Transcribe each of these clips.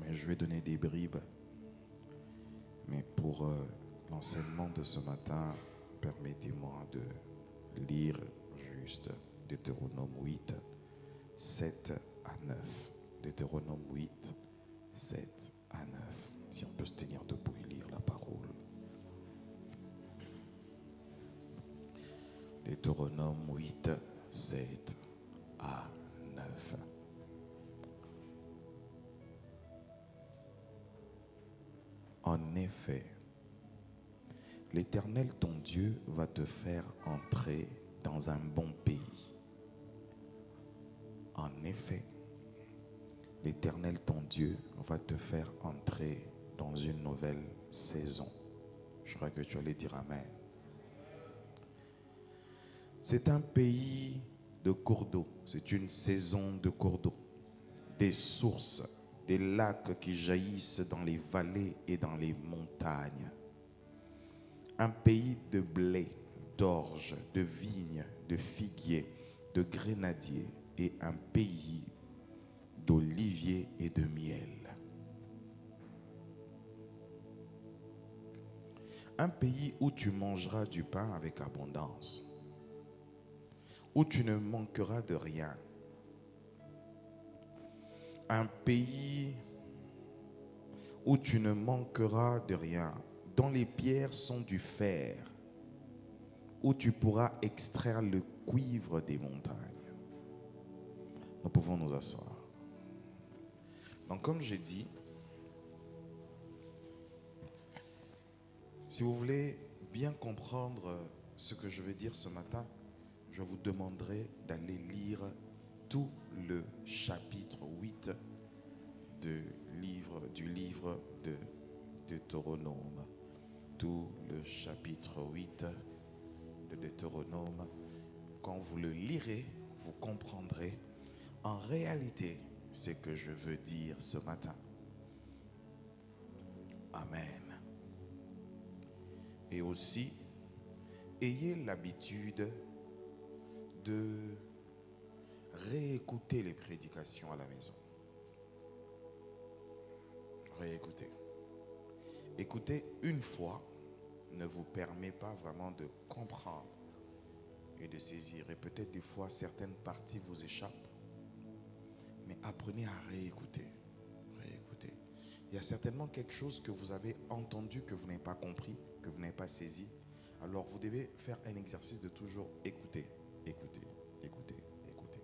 mais je vais donner des bribes. Mais pour l'enseignement de ce matin, permettez-moi de lire juste Deutéronome 8, 7 à 9. Deutéronome 8, 7 à 9. Si on peut se tenir debout et lire la parole. Deutéronome 8, 7 à 9. En effet, l'Éternel ton Dieu va te faire entrer dans un bon pays. En effet, l'Éternel ton Dieu va te faire entrer dans une nouvelle saison. Je crois que tu allais dire Amen. C'est un pays de cours d'eau. C'est une saison de cours d'eau. Des sources, des lacs qui jaillissent dans les vallées et dans les montagnes. Un pays de blé, d'orge, de vignes, de figuiers, de grenadiers et un pays d'oliviers et de miel. Un pays où tu mangeras du pain avec abondance, où tu ne manqueras de rien. Un pays où tu ne manqueras de rien, dont les pierres sont du fer, où tu pourras extraire le cuivre des montagnes. Nous pouvons nous asseoir. Donc comme j'ai dit, si vous voulez bien comprendre ce que je vais dire ce matin, je vous demanderai d'aller lire tout le chapitre 8 du livre de Deutéronome. Tout le chapitre 8 de Deutéronome. Quand vous le lirez, vous comprendrez en réalité ce que je veux dire ce matin. Amen. Et aussi, ayez l'habitude de réécouter les prédications à la maison. Réécouter. Écouter une fois ne vous permet pas vraiment de comprendre et de saisir. Et peut-être des fois, certaines parties vous échappent. Mais apprenez à réécouter. Réécouter. Il y a certainement quelque chose que vous avez entendu, que vous n'avez pas compris, que vous n'avez pas saisi. Alors vous devez faire un exercice de toujours écouter, écouter, écouter, écouter.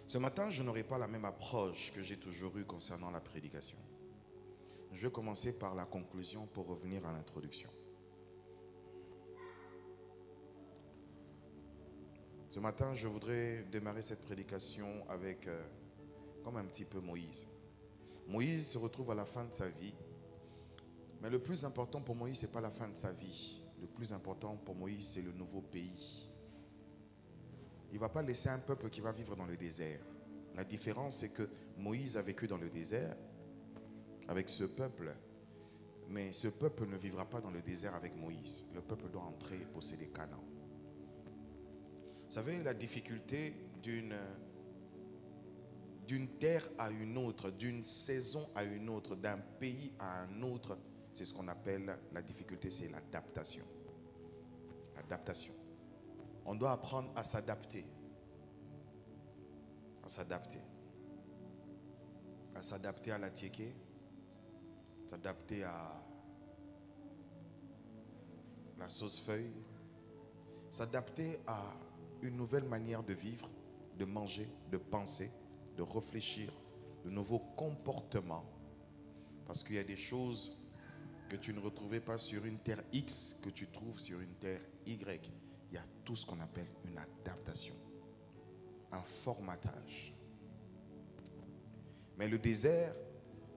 Ce matin, je n'aurai pas la même approche que j'ai toujours eue concernant la prédication. Je vais commencer par la conclusion pour revenir à l'introduction. Ce matin, je voudrais démarrer cette prédication avec, comme un petit peu Moïse. Moïse se retrouve à la fin de sa vie. Mais le plus important pour Moïse, ce n'est pas la fin de sa vie. Le plus important pour Moïse, c'est le nouveau pays. Il ne va pas laisser un peuple qui va vivre dans le désert. La différence, c'est que Moïse a vécu dans le désert avec ce peuple. Mais ce peuple ne vivra pas dans le désert avec Moïse. Le peuple doit entrer et posséder Canaan. Vous savez, la difficulté d'une terre à une autre, d'une saison à une autre, d'un pays à un autre, c'est ce qu'on appelle la difficulté, c'est l'adaptation. L'adaptation. On doit apprendre à s'adapter. À s'adapter. À s'adapter à la tiéké, s'adapter à la sauce feuille, s'adapter à une nouvelle manière de vivre, de manger, de penser, de réfléchir, de nouveaux comportements. Parce qu'il y a des choses que tu ne retrouvais pas sur une terre X que tu trouves sur une terre Y. Il y a tout ce qu'on appelle une adaptation, un formatage. Mais le désert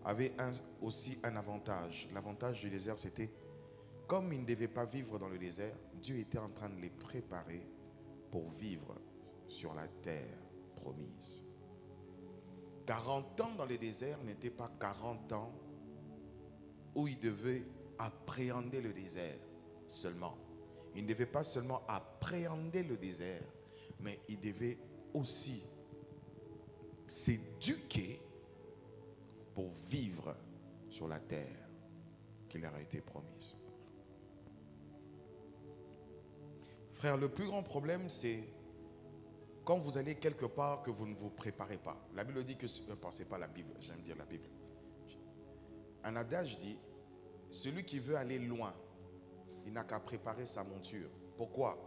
avait aussi un avantage. L'avantage du désert, c'était, comme ils ne devaient pas vivre dans le désert, Dieu était en train de les préparer pour vivre sur la terre promise. 40 ans dans le désert n'étaient pas 40 ans où ils devaient appréhender le désert seulement. Ils ne devaient pas seulement appréhender le désert, mais ils devaient aussi s'éduquer pour vivre sur la terre qui leur a été promise. Frère, le plus grand problème, c'est quand vous allez quelque part que vous ne vous préparez pas. La Bible dit que... Ne pensez pas la Bible, j'aime dire la Bible. Un adage dit, celui qui veut aller loin, il n'a qu'à préparer sa monture. Pourquoi?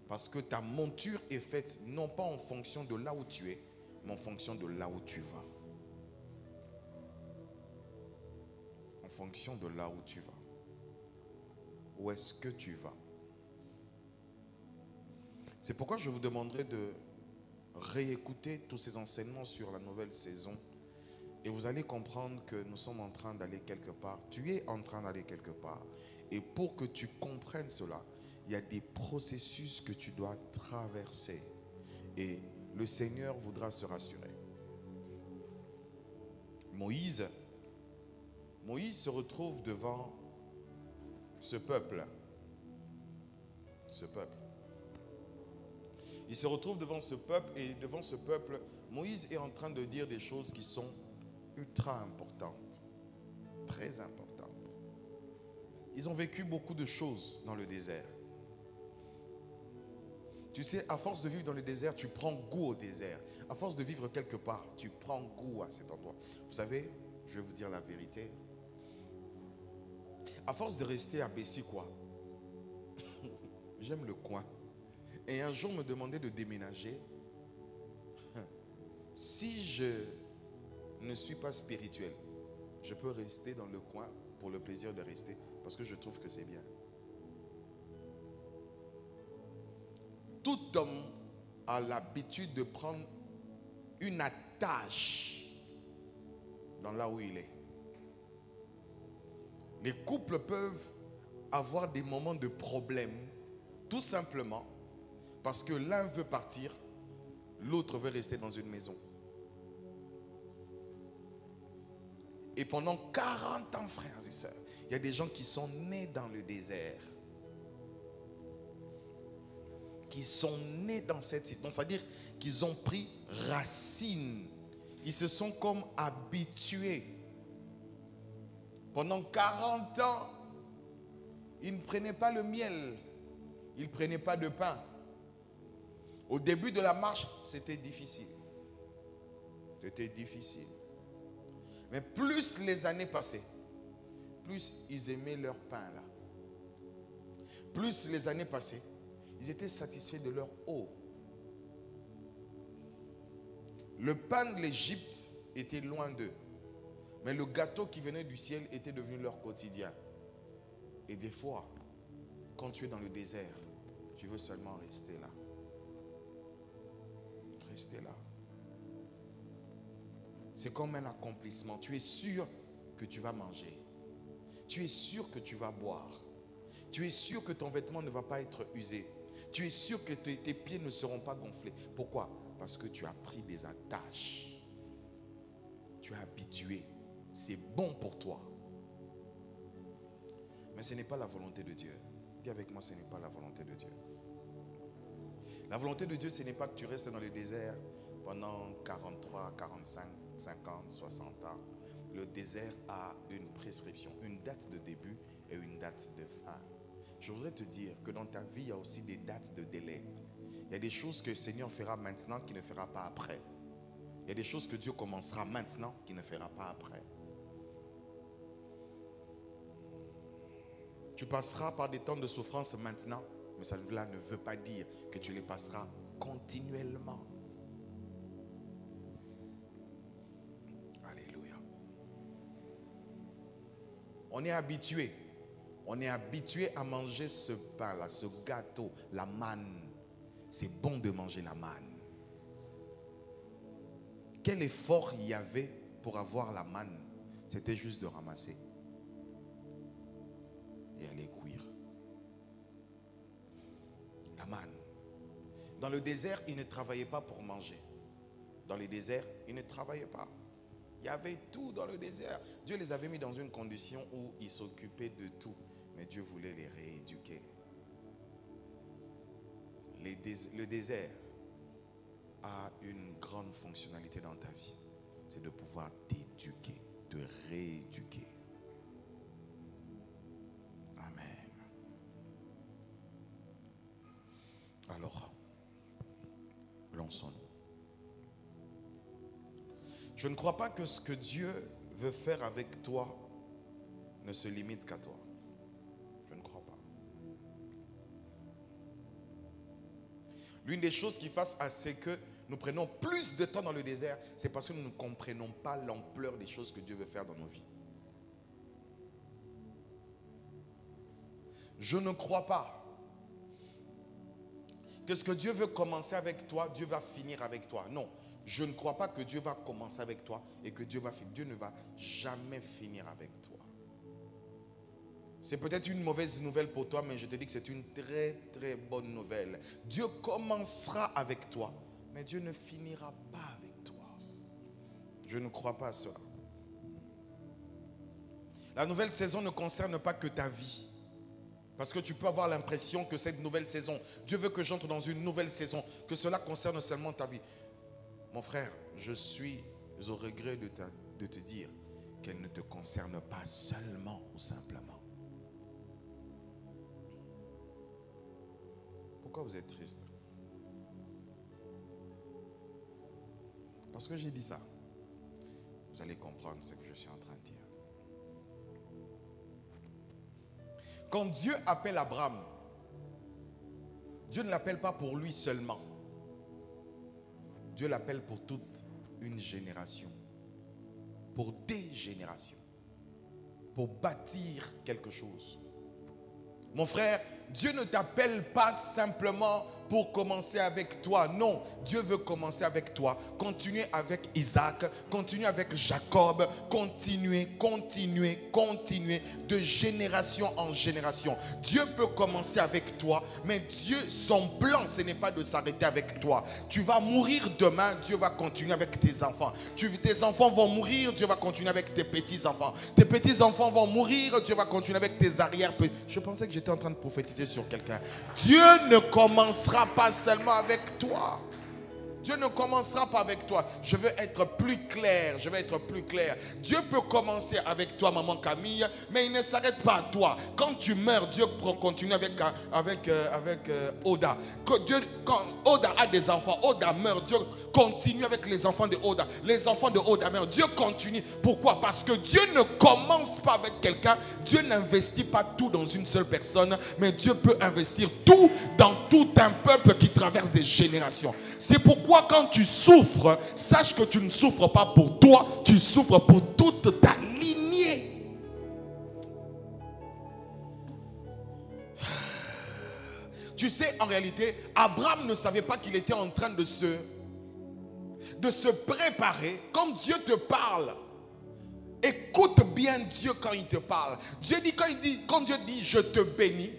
Parce que ta monture est faite non pas en fonction de là où tu es, mais en fonction de là où tu vas. En fonction de là où tu vas. Où est-ce que tu vas? C'est pourquoi je vous demanderai de réécouter tous ces enseignements sur la nouvelle saison. Et vous allez comprendre que nous sommes en train d'aller quelque part. Tu es en train d'aller quelque part. Et pour que tu comprennes cela, il y a des processus que tu dois traverser. Et le Seigneur voudra se rassurer. Moïse se retrouve devant ce peuple. Il se retrouve devant ce peuple et devant ce peuple, Moïse est en train de dire des choses qui sont ultra importantes, très importantes. Ils ont vécu beaucoup de choses dans le désert. Tu sais, à force de vivre dans le désert, tu prends goût au désert. À force de vivre quelque part, tu prends goût à cet endroit. Vous savez, je vais vous dire la vérité. À force de rester à Bessie-Quoi, j'aime le coin. Et un jour, me demandait de déménager. Si je ne suis pas spirituel, je peux rester dans le coin pour le plaisir de rester, parce que je trouve que c'est bien. Tout homme a l'habitude de prendre une attache dans là où il est. Les couples peuvent avoir des moments de problème, tout simplement parce que l'un veut partir, l'autre veut rester dans une maison. Et pendant 40 ans, frères et sœurs, il y a des gens qui sont nés dans le désert. Qui sont nés dans cette situation. C'est-à-dire qu'ils ont pris racine. Ils se sont comme habitués. Pendant 40 ans, ils ne prenaient pas le miel. Ils ne prenaient pas de pain. Au début de la marche, c'était difficile. C'était difficile. Mais plus les années passaient, plus ils aimaient leur pain là. Plus les années passaient, ils étaient satisfaits de leur eau. Le pain de l'Égypte était loin d'eux. Mais le gâteau qui venait du ciel était devenu leur quotidien. Et des fois, quand tu es dans le désert, tu veux seulement rester là. Rester là. C'est comme un accomplissement. Tu es sûr que tu vas manger. Tu es sûr que tu vas boire. Tu es sûr que ton vêtement ne va pas être usé. Tu es sûr que tes pieds ne seront pas gonflés. Pourquoi? Parce que tu as pris des attaches. Tu es habitué. C'est bon pour toi. Mais ce n'est pas la volonté de Dieu. Dis avec moi, ce n'est pas la volonté de Dieu. La volonté de Dieu, ce n'est pas que tu restes dans le désert pendant 43, 45, 50, 60 ans. Le désert a une prescription, une date de début et une date de fin. Je voudrais te dire que dans ta vie, il y a aussi des dates de délai. Il y a des choses que le Seigneur fera maintenant qu'il ne fera pas après. Il y a des choses que Dieu commencera maintenant qu'il ne fera pas après. Tu passeras par des temps de souffrance maintenant, mais cela ne veut pas dire que tu les passeras continuellement. Alléluia. On est habitué. On est habitué à manger ce pain-là, ce gâteau, la manne. C'est bon de manger la manne. Quel effort il y avait pour avoir la manne? C'était juste de ramasser et aller cuire. La manne. Dans le désert, ils ne travaillaient pas pour manger. Dans le désert, ils ne travaillaient pas. Il y avait tout dans le désert. Dieu les avait mis dans une condition où ils s'occupaient de tout. Mais Dieu voulait les rééduquer. Le désert a une grande fonctionnalité dans ta vie. C'est de pouvoir t'éduquer, te rééduquer. Amen. Alors, lançons-nous. Je ne crois pas que ce que Dieu veut faire avec toi ne se limite qu'à toi. Je ne crois pas. L'une des choses qui fasse à ce que nous prenons plus de temps dans le désert, c'est parce que nous ne comprenons pas l'ampleur des choses que Dieu veut faire dans nos vies. Je ne crois pas que ce que Dieu veut commencer avec toi, Dieu va finir avec toi. Non, je ne crois pas que Dieu va commencer avec toi et que Dieu va finir. Dieu ne va jamais finir avec toi. C'est peut-être une mauvaise nouvelle pour toi, mais je te dis que c'est une très très bonne nouvelle. Dieu commencera avec toi, mais Dieu ne finira pas avec toi. Je ne crois pas à cela. La nouvelle saison ne concerne pas que ta vie. Parce que tu peux avoir l'impression que cette nouvelle saison, Dieu veut que j'entre dans une nouvelle saison, que cela concerne seulement ta vie. Mon frère, je suis au regret de te dire qu'elle ne te concerne pas seulement ou simplement. Pourquoi vous êtes triste? Parce que j'ai dit ça. Vous allez comprendre ce que je suis en train de dire. Quand Dieu appelle Abraham, Dieu ne l'appelle pas pour lui seulement. Dieu l'appelle pour toute une génération. Pour des générations. Pour bâtir quelque chose. Mon frère, Dieu ne t'appelle pas simplement pour commencer avec toi. Non, Dieu veut commencer avec toi. Continuer avec Isaac, continuer avec Jacob, continuer de génération en génération. Dieu peut commencer avec toi, mais Dieu, son plan, ce n'est pas de s'arrêter avec toi. Tu vas mourir demain, Dieu va continuer avec tes enfants. Tes enfants vont mourir, Dieu va continuer avec tes petits-enfants. Tes petits-enfants vont mourir, Dieu va continuer avec tes arrière-petits. Je pensais que j'étais en train de prophétiser sur quelqu'un. Dieu ne commencera pas seulement avec toi. Dieu ne commencera pas avec toi. Je veux être plus clair. Dieu peut commencer avec toi, maman Camille, mais il ne s'arrête pas à toi. Quand tu meurs, Dieu continue avec Oda. Quand Oda a des enfants, Oda meurt, Dieu continue avec les enfants de Oda. Les enfants de Oda meurent, Dieu continue. Pourquoi? Parce que Dieu ne commence pas avec quelqu'un. Dieu n'investit pas tout dans une seule personne, mais Dieu peut investir tout dans tout un peuple qui traverse des générations. C'est pourquoi quand tu souffres, sache que tu ne souffres pas pour toi, tu souffres pour toute ta lignée. Tu sais, en réalité, Abraham ne savait pas qu'il était en train de se préparer. Quand Dieu te parle, écoute bien Dieu quand il te parle. Quand Dieu dit je te bénis,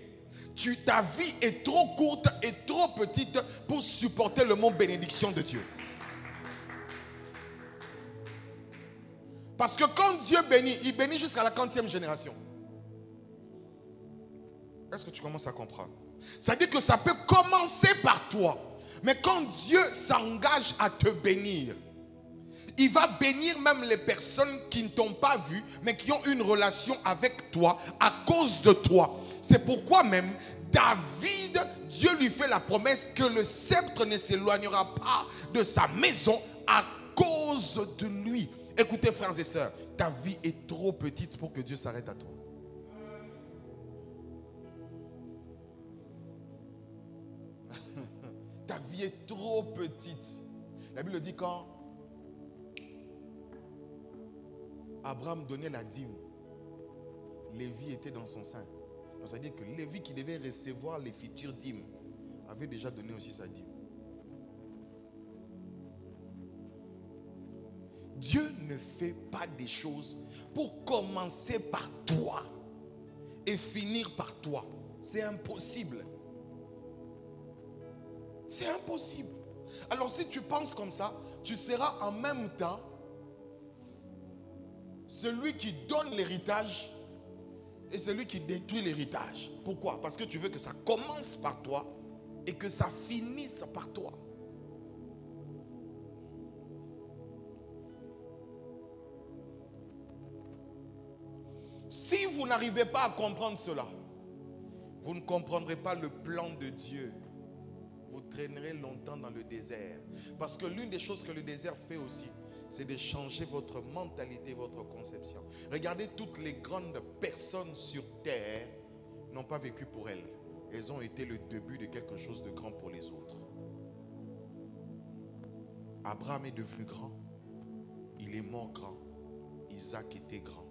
ta vie est trop courte et trop petite pour supporter le mot bénédiction de Dieu. Parce que quand Dieu bénit, il bénit jusqu'à la 40e génération. Est-ce que tu commences à comprendre? Ça veut dire que ça peut commencer par toi. Mais quand Dieu s'engage à te bénir, il va bénir même les personnes qui ne t'ont pas vu, mais qui ont une relation avec toi à cause de toi. C'est pourquoi même David, Dieu lui fait la promesse que le sceptre ne s'éloignera pas de sa maison à cause de lui. Écoutez, frères et sœurs, ta vie est trop petite pour que Dieu s'arrête à toi. Ta vie est trop petite. La Bible dit quand Abraham donnait la dîme, Lévi était dans son sein. Donc ça veut dire que Lévi qui devait recevoir les futures dîmes avait déjà donné aussi sa dîme. Dieu ne fait pas des choses pour commencer par toi et finir par toi. C'est impossible. C'est impossible. Alors si tu penses comme ça, tu seras en même temps celui qui donne l'héritage et celui qui détruit l'héritage. Pourquoi? Parce que tu veux que ça commence par toi et que ça finisse par toi. Si vous n'arrivez pas à comprendre cela, vous ne comprendrez pas le plan de Dieu. Vous traînerez longtemps dans le désert. Parce que l'une des choses que le désert fait aussi, c'est de changer votre mentalité, votre conception. Regardez, toutes les grandes personnes sur terre n'ont pas vécu pour elles. Elles ont été le début de quelque chose de grand pour les autres. Abraham est devenu grand. Il est mort grand. Isaac était grand.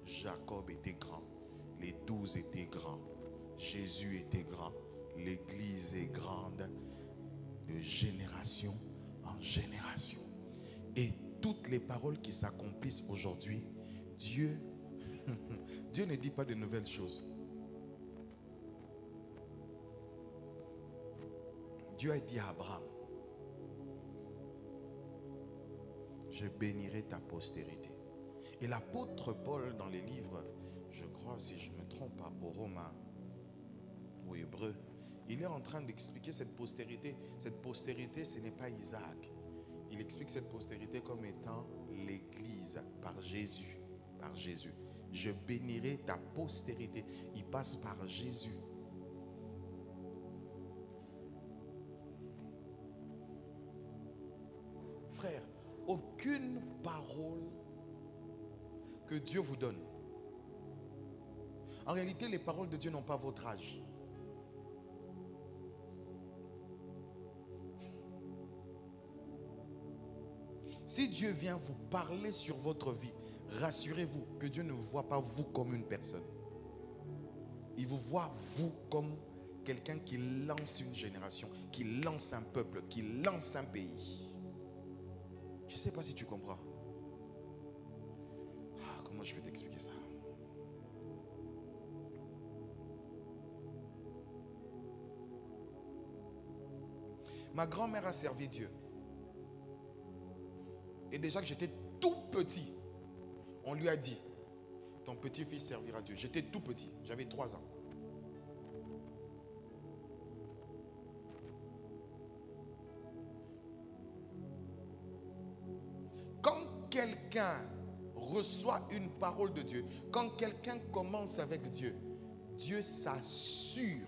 Jacob était grand. Les 12 étaient grands. Jésus était grand. L'église est grande de génération en génération. Et toutes les paroles qui s'accomplissent aujourd'hui, Dieu ne dit pas de nouvelles choses. Dieu a dit à Abraham, je bénirai ta postérité. Et l'apôtre Paul, dans les livres, je crois, si je ne me trompe pas, aux Romains, aux Hébreux, il est en train d'expliquer cette postérité. Cette postérité, ce n'est pas Isaac. Il explique cette postérité comme étant l'Église par Jésus. Par Jésus. Je bénirai ta postérité. Il passe par Jésus. Frère, aucune parole que Dieu vous donne. En réalité, les paroles de Dieu n'ont pas votre âge. Si Dieu vient vous parler sur votre vie, rassurez-vous que Dieu ne vous voit pas vous comme une personne. Il vous voit vous comme quelqu'un qui lance une génération, qui lance un peuple, qui lance un pays. Je ne sais pas si tu comprends. Comment je vais t'expliquer ça? Ma grand-mère a servi Dieu. Et déjà que j'étais tout petit, on lui a dit, ton petit-fils servira Dieu. J'étais tout petit, j'avais 3 ans. Quand quelqu'un reçoit une parole de Dieu, quand quelqu'un commence avec Dieu, Dieu s'assure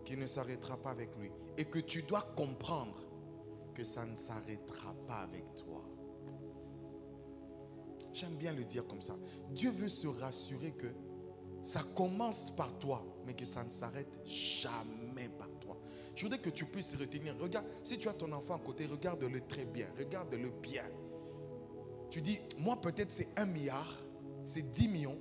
qu'il ne s'arrêtera pas avec lui. Et que tu dois comprendre que ça ne s'arrêtera pas avec toi. J'aime bien le dire comme ça. Dieu veut se rassurer que ça commence par toi, mais que ça ne s'arrête jamais par toi. Je voudrais que tu puisses retenir. Regarde, si tu as ton enfant à côté, regarde-le très bien. Regarde-le bien. Tu dis, moi peut-être c'est 1 milliard, c'est 10 millions,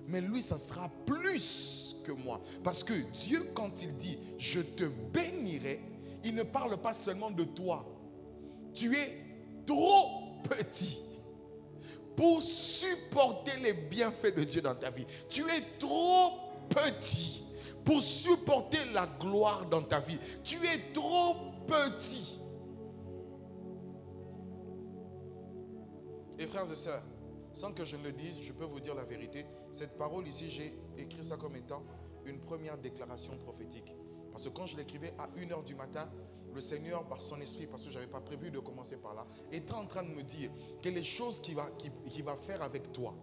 mais lui ça sera plus que moi. Parce que Dieu, quand il dit je te bénirai, il ne parle pas seulement de toi. Tu es trop petit pour supporter les bienfaits de Dieu dans ta vie. Tu es trop petit pour supporter la gloire dans ta vie. Tu es trop petit. Et frères et sœurs, sans que je ne le dise, je peux vous dire la vérité. Cette parole ici, j'ai écrit ça comme étant une première déclaration prophétique. Parce que quand je l'écrivais à 1h du matin, le Seigneur, par son esprit, parce que je n'avais pas prévu de commencer par là, était en train de me dire que les choses qu'il va faire avec toi,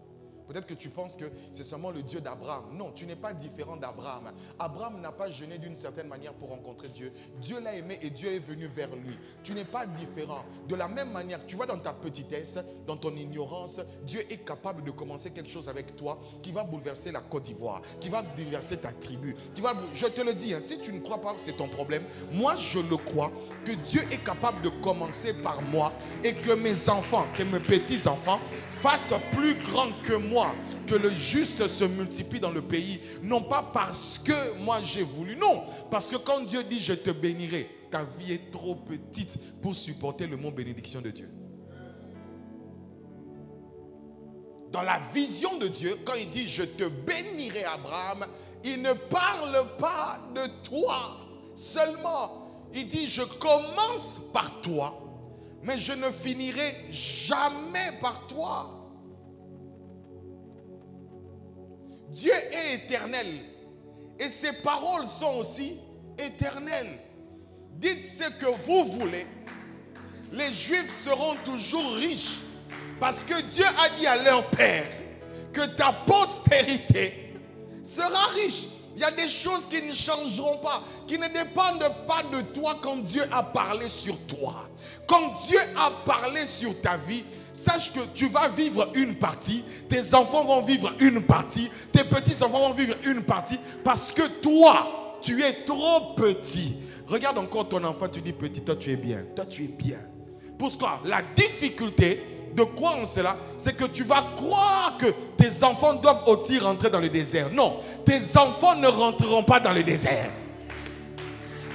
peut-être que tu penses que c'est seulement le Dieu d'Abraham. Non, tu n'es pas différent d'Abraham. Abraham n'a pas jeûné d'une certaine manière pour rencontrer Dieu. Dieu l'a aimé et Dieu est venu vers lui. Tu n'es pas différent. De la même manière, tu vois, dans ta petitesse, dans ton ignorance, Dieu est capable de commencer quelque chose avec toi qui va bouleverser la Côte d'Ivoire, qui va bouleverser ta tribu. Je te le dis, si tu ne crois pas, c'est ton problème. Moi, je le crois, que Dieu est capable de commencer par moi et que mes enfants, que mes petits-enfants, fasse plus grand que moi, que le juste se multiplie dans le pays, non pas parce que moi j'ai voulu, non, parce que quand Dieu dit je te bénirai, ta vie est trop petite pour supporter le mot bénédiction de Dieu. Dans la vision de Dieu, quand il dit je te bénirai Abraham, il ne parle pas de toi seulement. Il dit je commence par toi, mais je ne finirai jamais par toi. Dieu est éternel et ses paroles sont aussi éternelles. Dites ce que vous voulez, les Juifs seront toujours riches Parce que Dieu a dit à leur père que ta postérité sera riche. Il y a des choses qui ne changeront pas, qui ne dépendent pas de toi quand Dieu a parlé sur toi. Quand Dieu a parlé sur ta vie, sache que tu vas vivre une partie, tes enfants vont vivre une partie, tes petits-enfants vont vivre une partie, parce que toi, tu es trop petit. Regarde encore ton enfant, tu dis petit, toi tu es bien, toi tu es bien. Pourquoi? La difficulté de croire en cela, c'est que tu vas croire que tes enfants doivent aussi rentrer dans le désert. Non, tes enfants ne rentreront pas dans le désert.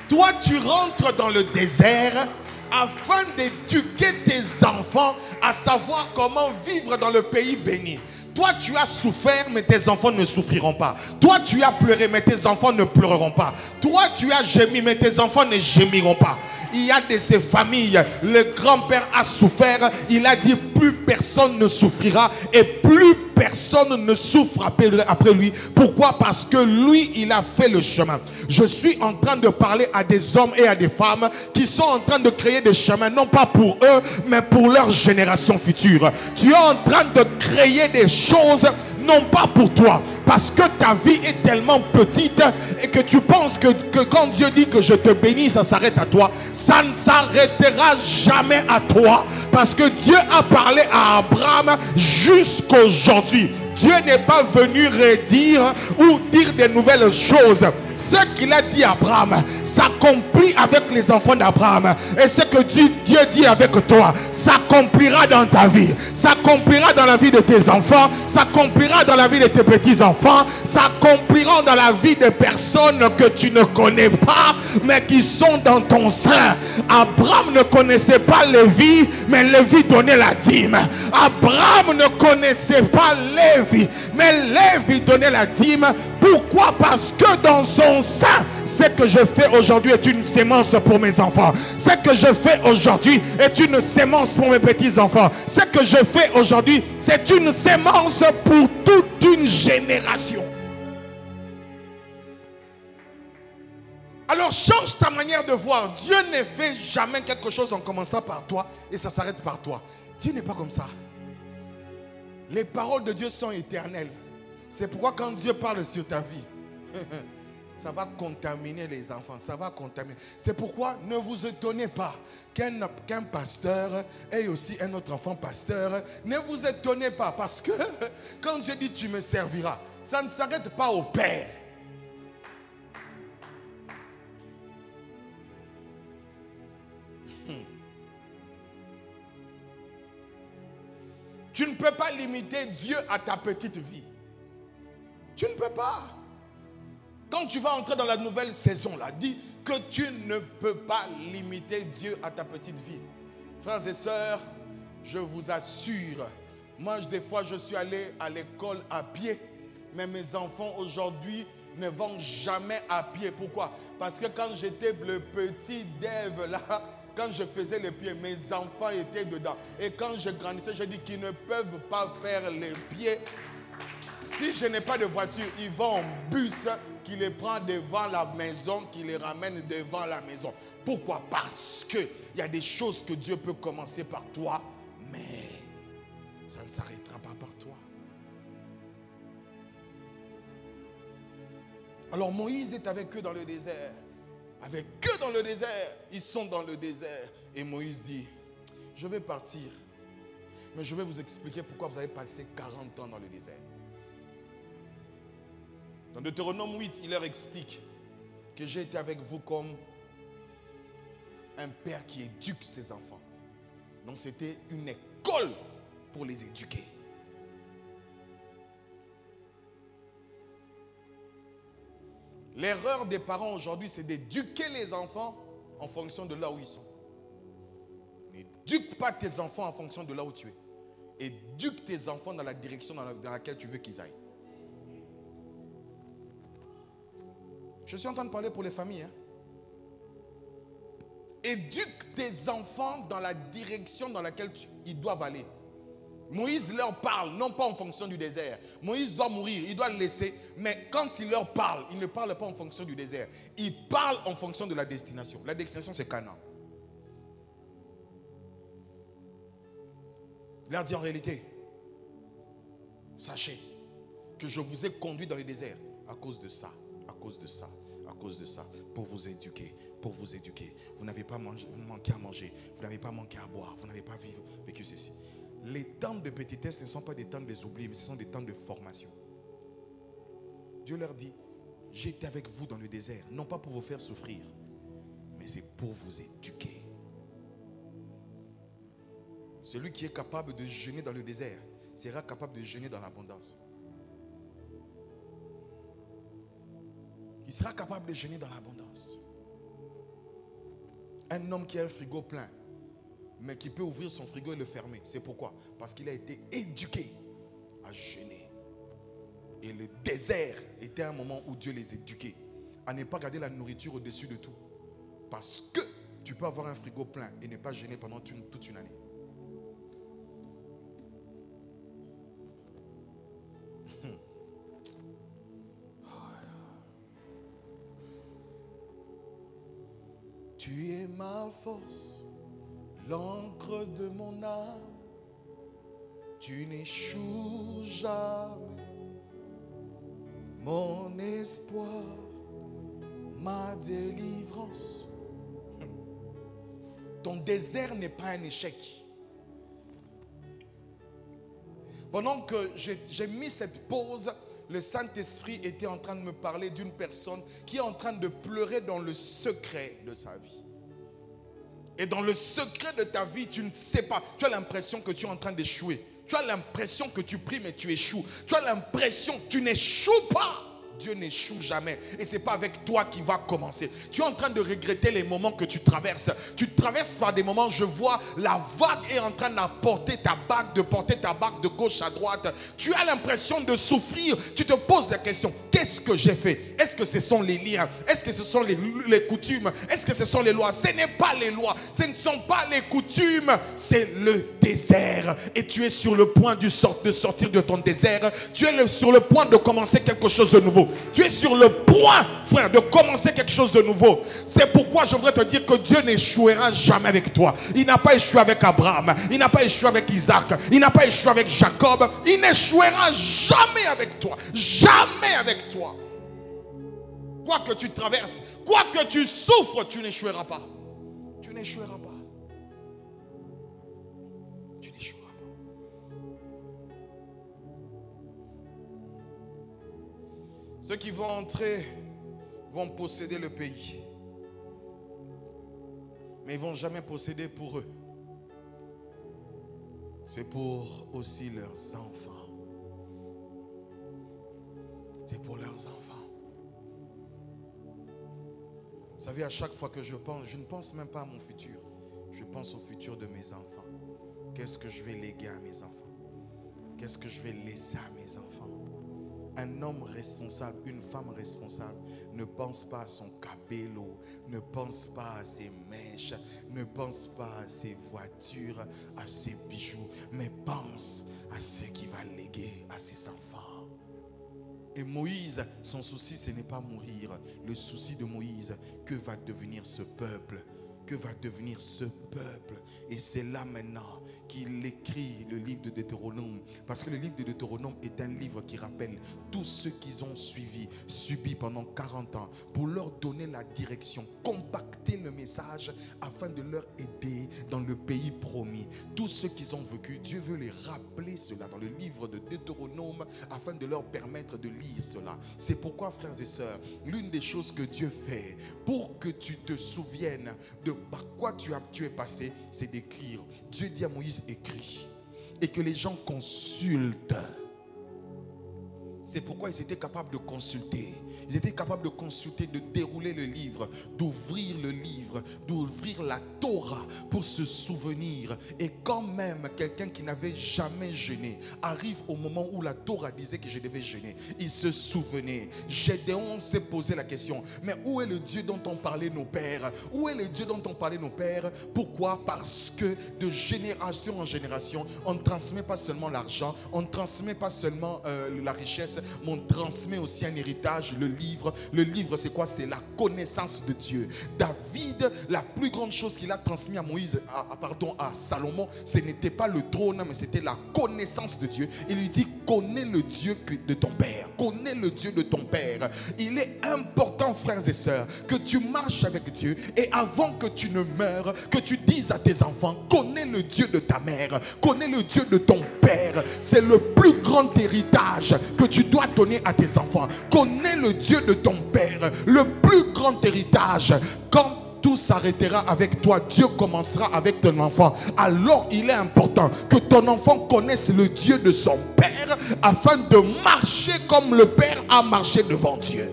Toi, tu rentres dans le désert afin d'éduquer tes enfants à savoir comment vivre dans le pays béni. Toi, tu as souffert, mais tes enfants ne souffriront pas. Toi, tu as pleuré, mais tes enfants ne pleureront pas. Toi, tu as gémi, mais tes enfants ne gémiront pas. Il y a de ces familles, le grand-père a souffert, il a dit plus personne ne souffrira et plus personne ne souffre après lui. Pourquoi? Parce que lui, il a fait le chemin. Je suis en train de parler à des hommes et à des femmes qui sont en train de créer des chemins, non pas pour eux, mais pour leur génération future. Tu es en train de créer des choses, non pas pour toi, parce que ta vie est tellement petite et que tu penses que quand Dieu dit que je te bénis, ça s'arrête à toi. Ça ne s'arrêtera jamais à toi, parce que Dieu a parlé à Abraham jusqu'aujourd'hui. Dieu n'est pas venu redire ou dire des nouvelles choses. Ce qu'il a dit à Abraham s'accomplit avec les enfants d'Abraham. Et ce que Dieu dit avec toi s'accomplira dans ta vie. S'accomplira dans la vie de tes enfants. S'accomplira dans la vie de tes petits-enfants. S'accomplira dans la vie de personnes que tu ne connais pas, mais qui sont dans ton sein. Abraham ne connaissait pas Lévi, mais Lévi donnait la dîme. Abraham ne connaissait pas Lévi, mais Lévi donnait la dîme. Pourquoi? Parce que dans son sein, ce que je fais aujourd'hui est une sémence pour mes enfants. Ce que je fais aujourd'hui est une sémence pour mes petits-enfants. Ce que je fais aujourd'hui, c'est une sémence pour toute une génération. Alors change ta manière de voir. Dieu ne fait jamais quelque chose en commençant par toi et ça s'arrête par toi. Dieu n'est pas comme ça. Les paroles de Dieu sont éternelles. C'est pourquoi quand Dieu parle sur ta vie, ça va contaminer les enfants, ça va contaminer. C'est pourquoi ne vous étonnez pas qu'un pasteur ait aussi un autre enfant pasteur. Ne vous étonnez pas, parce que quand Dieu dit tu me serviras, ça ne s'arrête pas au Père. Tu ne peux pas limiter Dieu à ta petite vie. Tu ne peux pas. Quand tu vas entrer dans la nouvelle saison, là, dis que tu ne peux pas limiter Dieu à ta petite vie. Frères et sœurs, je vous assure, moi des fois je suis allé à l'école à pied, mais mes enfants aujourd'hui ne vont jamais à pied. Pourquoi? Parce que quand j'étais le petit Dave là, quand je faisais les pieds, mes enfants étaient dedans. Et quand je grandissais, j'ai dit qu'ils ne peuvent pas faire les pieds. Si je n'ai pas de voiture, ils vont en bus qui les prend devant la maison, qui les ramène devant la maison. Pourquoi? Parce qu'il y a des choses que Dieu peut commencer par toi, mais ça ne s'arrêtera pas par toi. Alors Moïse est avec eux dans le désert. Avec eux dans le désert. Ils sont dans le désert. Et Moïse dit, je vais partir. Mais je vais vous expliquer pourquoi vous avez passé 40 ans dans le désert. Dans Deutéronome 8, il leur explique que j'ai été avec vous comme un père qui éduque ses enfants. Donc c'était une école pour les éduquer. L'erreur des parents aujourd'hui, c'est d'éduquer les enfants en fonction de là où ils sont. N'éduque pas tes enfants en fonction de là où tu es. Éduque tes enfants dans la direction dans laquelle tu veux qu'ils aillent. Je suis en train de parler pour les familles. Hein? Éduque tes enfants dans la direction dans laquelle ils doivent aller. Moïse leur parle, non pas en fonction du désert. Moïse doit mourir, il doit le laisser. Mais quand il leur parle, il ne parle pas en fonction du désert. Il parle en fonction de la destination. La destination, c'est Canaan. Il leur dit en réalité, sachez que je vous ai conduit dans le désert à cause de ça, à cause de ça, à cause de ça, pour vous éduquer, pour vous éduquer. Vous n'avez pas manqué à manger, vous n'avez pas manqué à boire, vous n'avez pas vécu ceci. Les temps de petitesse ne sont pas des temps de les oublier, mais ce sont des temps de formation. Dieu leur dit, j'étais avec vous dans le désert, non pas pour vous faire souffrir, mais c'est pour vous éduquer. Celui qui est capable de jeûner dans le désert sera capable de jeûner dans l'abondance. Il sera capable de jeûner dans l'abondance. Un homme qui a un frigo plein, mais qui peut ouvrir son frigo et le fermer. C'est pourquoi? Parce qu'il a été éduqué à jeûner. Et le désert était un moment où Dieu les éduquait à ne pas garder la nourriture au-dessus de tout. Parce que tu peux avoir un frigo plein et ne pas jeûner pendant toute une année. Tu es ma force, l'encre de mon âme. Tu n'échoues jamais. Mon espoir, ma délivrance. Ton désert n'est pas un échec. Pendant que j'ai mis cette pause, le Saint-Esprit était en train de me parler d'une personne qui est en train de pleurer dans le secret de sa vie. Et dans le secret de ta vie, tu ne sais pas. Tu as l'impression que tu es en train d'échouer. Tu as l'impression que tu pries mais tu échoues. Tu as l'impression que tu n'échoues pas. Dieu n'échoue jamais. Et ce n'est pas avec toi qui va commencer. Tu es en train de regretter les moments que tu traverses. Tu traverses par des moments, je vois la vague est en train d'apporter ta bague, de porter ta bague de gauche à droite. Tu as l'impression de souffrir. Tu te poses la question, qu'est-ce que j'ai fait? Est-ce que ce sont les liens? Est-ce que ce sont les coutumes? Est-ce que ce sont les lois? Ce n'est pas les lois. Ce ne sont pas les coutumes. C'est le désert. Et tu es sur le point de sortir de ton désert. Tu es sur le point de commencer quelque chose de nouveau. Tu es sur le point, frère, de commencer quelque chose de nouveau. C'est pourquoi je voudrais te dire que Dieu n'échouera jamais avec toi. Il n'a pas échoué avec Abraham. Il n'a pas échoué avec Isaac. Il n'a pas échoué avec Jacob. Il n'échouera jamais avec toi. Jamais avec toi. Quoi que tu traverses, quoi que tu souffres, tu n'échoueras pas. Tu n'échoueras pas. Tu n'échoueras pas. Ceux qui vont entrer vont posséder le pays. Mais ils ne vont jamais posséder pour eux. C'est pour aussi leurs enfants. C'est pour leurs enfants. Vous savez, à chaque fois que je ne pense même pas à mon futur. Je pense au futur de mes enfants. Qu'est-ce que je vais léguer à mes enfants? Qu'est-ce que je vais laisser à mes enfants? Un homme responsable, une femme responsable ne pense pas à son cabello, ne pense pas à ses mèches, ne pense pas à ses voitures, à ses bijoux, mais pense à ce qu'il va léguer à ses enfants. Et Moïse, son souci, ce n'est pas mourir. Le souci de Moïse, que va devenir ce peuple? Que va devenir ce peuple? Et c'est là maintenant qu'il écrit le livre de Deutéronome. Parce que le livre de Deutéronome est un livre qui rappelle tous ceux qu'ils ont subi pendant 40 ans, pour leur donner la direction, compacter le message afin de leur aider dans le pays promis. Tous ceux qu'ils ont vécu, Dieu veut les rappeler cela dans le livre de Deutéronome afin de leur permettre de lire cela. C'est pourquoi, frères et sœurs, l'une des choses que Dieu fait pour que tu te souviennes de par quoi tu es passé, c'est d'écrire. Dieu dit à Moïse, écris. Et que les gens consultent. C'est pourquoi ils étaient capables de consulter. Ils étaient capables de consulter, de dérouler le livre, d'ouvrir le livre, d'ouvrir la Torah pour se souvenir. Et quand même, quelqu'un qui n'avait jamais jeûné arrive au moment où la Torah disait que je devais jeûner. Il se souvenait. Gédéon s'est posé la question, mais où est le Dieu dont ont parlé nos pères? Où est le Dieu dont ont parlé nos pères? Pourquoi? Parce que de génération en génération, on ne transmet pas seulement l'argent, on ne transmet pas seulement la richesse, m'ont transmis aussi un héritage, le livre. Le livre, c'est quoi? C'est la connaissance de Dieu. David, la plus grande chose qu'il a transmis à Moïse, à Salomon, ce n'était pas le trône, mais c'était la connaissance de Dieu. Il lui dit, connais le Dieu de ton père. Connais le Dieu de ton père. Il est important, frères et sœurs, que tu marches avec Dieu et avant que tu ne meures, que tu dises à tes enfants, connais le Dieu de ta mère, connais le Dieu de ton père. C'est le plus grand héritage que tu dois donner à tes enfants. Connais le Dieu de ton père, le plus grand héritage. Quand tout s'arrêtera avec toi, Dieu commencera avec ton enfant. Alors il est important que ton enfant connaisse le Dieu de son père afin de marcher comme le père a marché devant Dieu.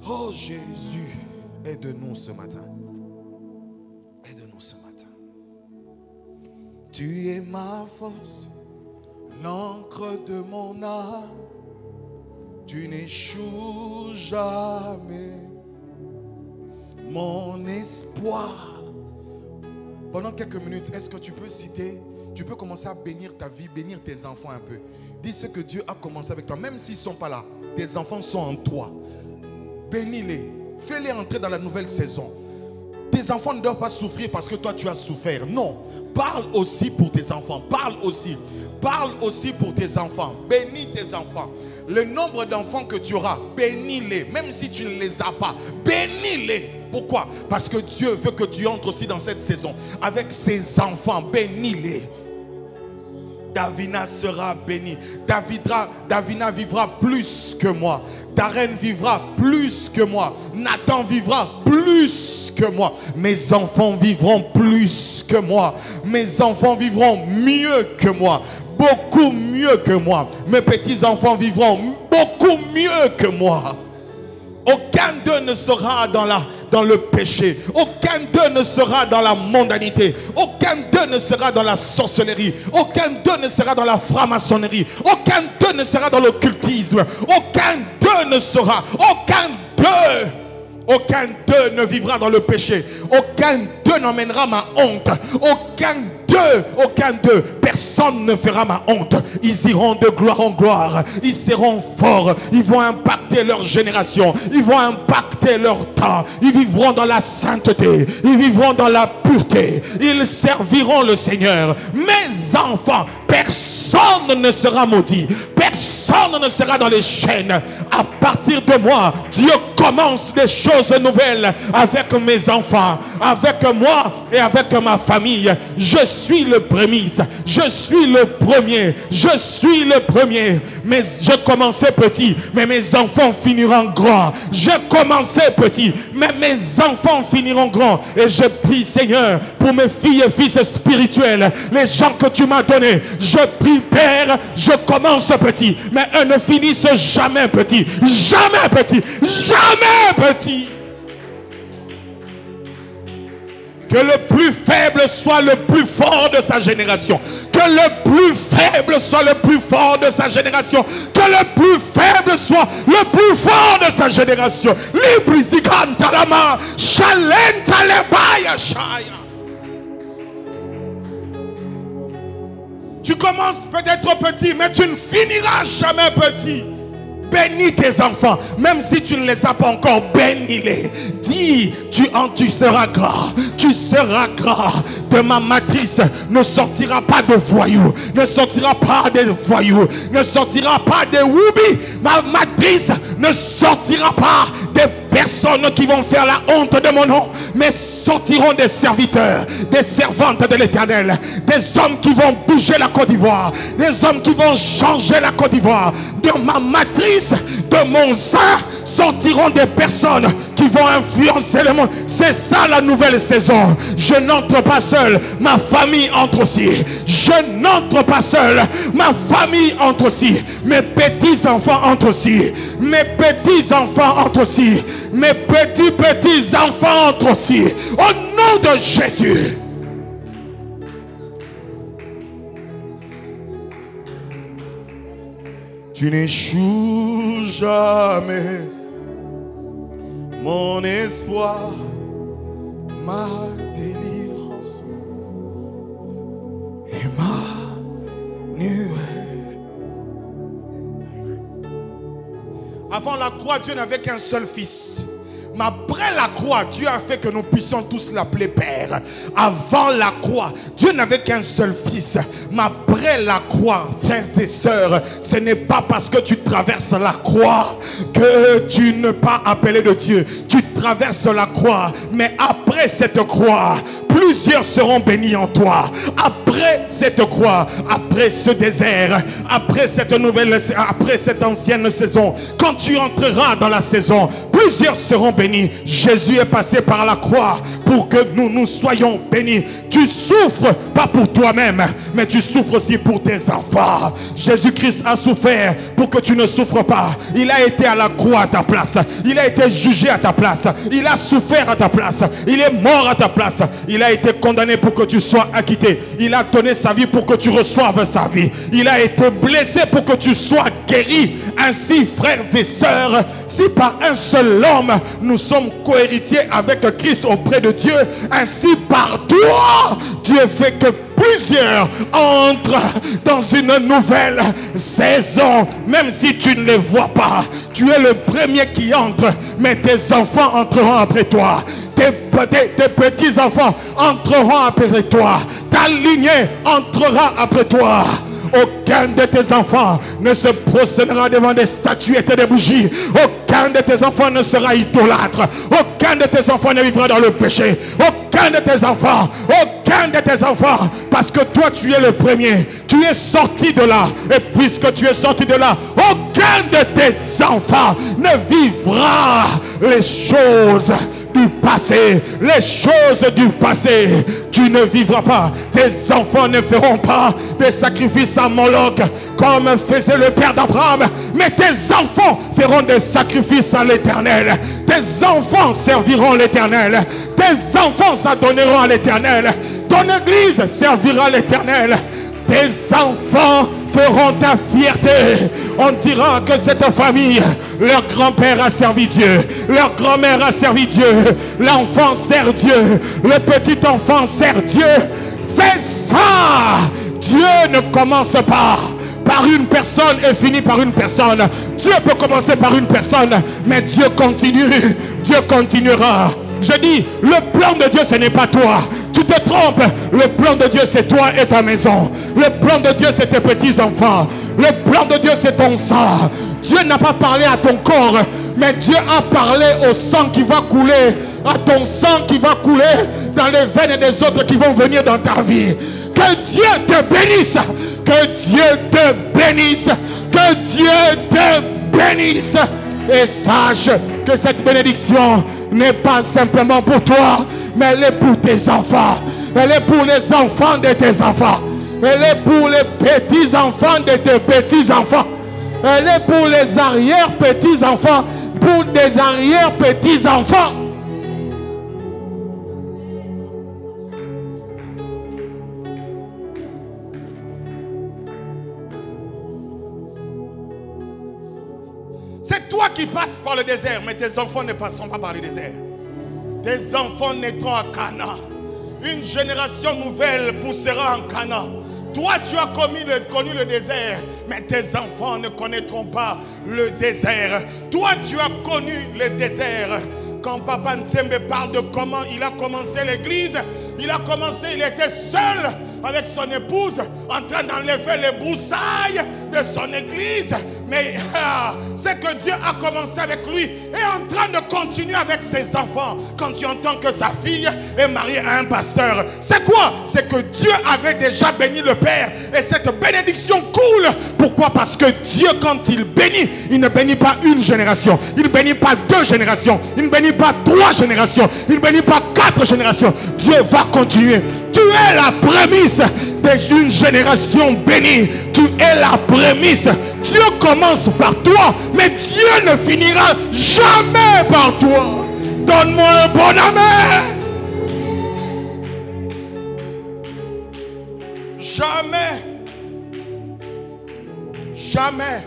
Oh Jésus, aide-nous ce matin. Aide-nous ce matin. Tu es ma force, l'encre de mon âme. Tu n'échoues jamais. Mon espoir. Pendant quelques minutes, est-ce que tu peux citer, tu peux commencer à bénir ta vie, bénir tes enfants un peu. Dis ce que Dieu a commencé avec toi. Même s'ils ne sont pas là, tes enfants sont en toi. Bénis-les. Fais-les entrer dans la nouvelle saison. Tes enfants ne doivent pas souffrir parce que toi tu as souffert. Non. Parle aussi pour tes enfants. Parle aussi. Parle aussi pour tes enfants. Bénis tes enfants. Le nombre d'enfants que tu auras, bénis-les. Même si tu ne les as pas, bénis-les. Pourquoi? Parce que Dieu veut que tu entres aussi dans cette saison avec ses enfants. Bénis-les. Davina sera bénie. Davina vivra plus que moi. Darren vivra plus que moi. Nathan vivra plus que moi. Mes enfants vivront plus que moi. Mes enfants vivront mieux que moi. Beaucoup mieux que moi. Mes petits-enfants vivront beaucoup mieux que moi. Aucun d'eux ne sera dans le péché. Aucun d'eux ne sera dans la mondanité. Aucun d'eux ne sera dans la sorcellerie. Aucun d'eux ne sera dans la franc-maçonnerie. Aucun d'eux ne sera dans l'occultisme. Aucun d'eux ne sera. Aucun d'eux ne vivra dans le péché. Aucun d'eux n'emmènera ma honte. Aucun d'eux, personne ne fera ma honte. Ils iront de gloire en gloire. Ils seront forts. Ils vont impacter leur génération. Ils vont impacter leur temps. Ils vivront dans la sainteté. Ils vivront dans la pureté. Ils serviront le Seigneur. Mes enfants, personne ne sera maudit. Personne ne sera dans les chaînes. À partir de moi, Dieu commence des choses nouvelles avec mes enfants, avec moi et avec ma famille. Je suis le prémisse. Je suis le premier. Je suis le premier. Mais je commençais petit, mais mes enfants finiront grands. Je commençais petit, mais mes enfants finiront grands. Et je prie, Seigneur, pour mes filles et fils spirituels, les gens que tu m'as donnés. Je prie, Père, je commence petit, mais eux ne finissent jamais petit. Jamais petit. Jamais petit. Que le plus faible soit le plus fort de sa génération. Que le plus faible soit le plus fort de sa génération. Que le plus faible soit le plus fort de sa génération. Librizikantalama, Chalentalebaya Shaya. Tu commences peut-être petit, mais tu ne finiras jamais petit. Bénis tes enfants, même si tu ne les as pas encore, bénis-les. Dis, tu seras grand. Tu seras grand. De ma matrice ne sortira pas de voyous. Ne sortira pas des voyous. Ne sortira pas des woubi. Ma matrice ne sortira pas des personnes qui vont faire la honte de mon nom, mais sortiront des serviteurs, des servantes de l'Éternel, des hommes qui vont bouger la Côte d'Ivoire, des hommes qui vont changer la Côte d'Ivoire. De ma matrice, de mon sein, sortiront des personnes qui vont influencer le monde. C'est ça la nouvelle saison. Je n'entre pas seul, ma famille entre aussi. Je n'entre pas seul, ma famille entre aussi. Mes petits-enfants entrent aussi. Mes petits-enfants entrent aussi. Mes petits enfants entrent aussi. Au nom de Jésus. Tu n'échoues jamais. Mon espoir, ma délivrance et ma Avant la croix, Dieu n'avait qu'un seul fils. Mais après la croix, Dieu a fait que nous puissions tous l'appeler Père. Avant la croix, Dieu n'avait qu'un seul fils. Mais après la croix, frères et sœurs, ce n'est pas parce que tu traverses la croix que tu n'es pas appelé de Dieu. Tu traverses la croix, mais après cette croix, plusieurs seront bénis en toi. Après cette croix, après ce désert, après cette nouvelle, après cette ancienne saison, quand tu entreras dans la saison, plusieurs seront bénis. Jésus est passé par la croix pour que nous soyons bénis. Tu souffres pas pour toi-même, mais tu souffres aussi pour tes enfants. Jésus-Christ a souffert pour que tu ne souffres pas. Il a été à la croix à ta place. Il a été jugé à ta place. Il a souffert à ta place. Il est mort à ta place. Il a été condamné pour que tu sois acquitté. Il a donné sa vie pour que tu reçoives sa vie. Il a été blessé pour que tu sois guéri. Ainsi, frères et sœurs, si par un seul homme nous sommes cohéritiers avec Christ auprès de Dieu, ainsi par toi, Dieu fait que plusieurs entrent dans une nouvelle saison. Même si tu ne les vois pas, tu es le premier qui entre, mais tes enfants entreront après toi. Tes petits-enfants entreront après toi. Ta lignée entrera après toi. Aucun de tes enfants ne se prosternera devant des statuettes et des bougies. Aucun de tes enfants ne sera idolâtre. Aucun de tes enfants ne vivra dans le péché. Aucun de tes enfants. Aucun de tes enfants. Parce que toi tu es le premier. Tu es sorti de là. Et puisque tu es sorti de là, aucun de tes enfants ne vivra les choses du passé. Les choses du passé, tu ne vivras pas. Tes enfants ne feront pas des sacrifices à Moloch comme faisait le père d'Abraham, mais tes enfants feront des sacrifices à l'Éternel. Tes enfants serviront l'Éternel. Tes enfants s'adonneront à l'Éternel. Ton église servira l'Éternel. Tes enfants feront ta fierté. On dira que cette famille, leur grand-père a servi Dieu, leur grand-mère a servi Dieu, l'enfant sert Dieu, le petit enfant sert Dieu. C'est ça. Dieu ne commence pas par une personne et finit par une personne. Dieu peut commencer par une personne, mais Dieu continue. Dieu continuera. Je dis, le plan de Dieu, ce n'est pas toi. Tu te trompes. Le plan de Dieu, c'est toi et ta maison. Le plan de Dieu, c'est tes petits-enfants. Le plan de Dieu, c'est ton sang. Dieu n'a pas parlé à ton corps, mais Dieu a parlé au sang qui va couler, à ton sang qui va couler dans les veines des autres qui vont venir dans ta vie. Que Dieu te bénisse. Que Dieu te bénisse. Que Dieu te bénisse. Et sache que cette bénédiction n'est pas simplement pour toi, mais elle est pour tes enfants. Elle est pour les enfants de tes enfants. Elle est pour les petits-enfants de tes petits-enfants. Elle est pour les arrière-petits-enfants, pour des arrière-petits-enfants. C'est toi qui passes par le désert, mais tes enfants ne passeront pas par le désert. Tes enfants naîtront à Cana. Une génération nouvelle poussera en Cana. Toi, tu as connu le désert, mais tes enfants ne connaîtront pas le désert. Toi, tu as connu le désert. Quand Papa Nzembe parle de comment il a commencé l'église, il était seul avec son épouse, en train d'enlever les broussailles de son église. Mais c'est que Dieu a commencé avec lui et en train de continuer avec ses enfants. Quand tu entends que sa fille est mariée à un pasteur, c'est quoi? C'est que Dieu avait déjà béni le père et cette bénédiction coule. Pourquoi? Parce que Dieu, quand il bénit, il ne bénit pas une génération, il ne bénit pas 2 générations, il ne bénit pas 3 générations, il ne bénit pas 4 générations. Dieu va continuer. Tu es la prémisse d'une génération bénie. Tu es la prémisse. Dieu commence par toi, mais Dieu ne finira jamais par toi. Donne-moi un bon amen. Jamais. Jamais.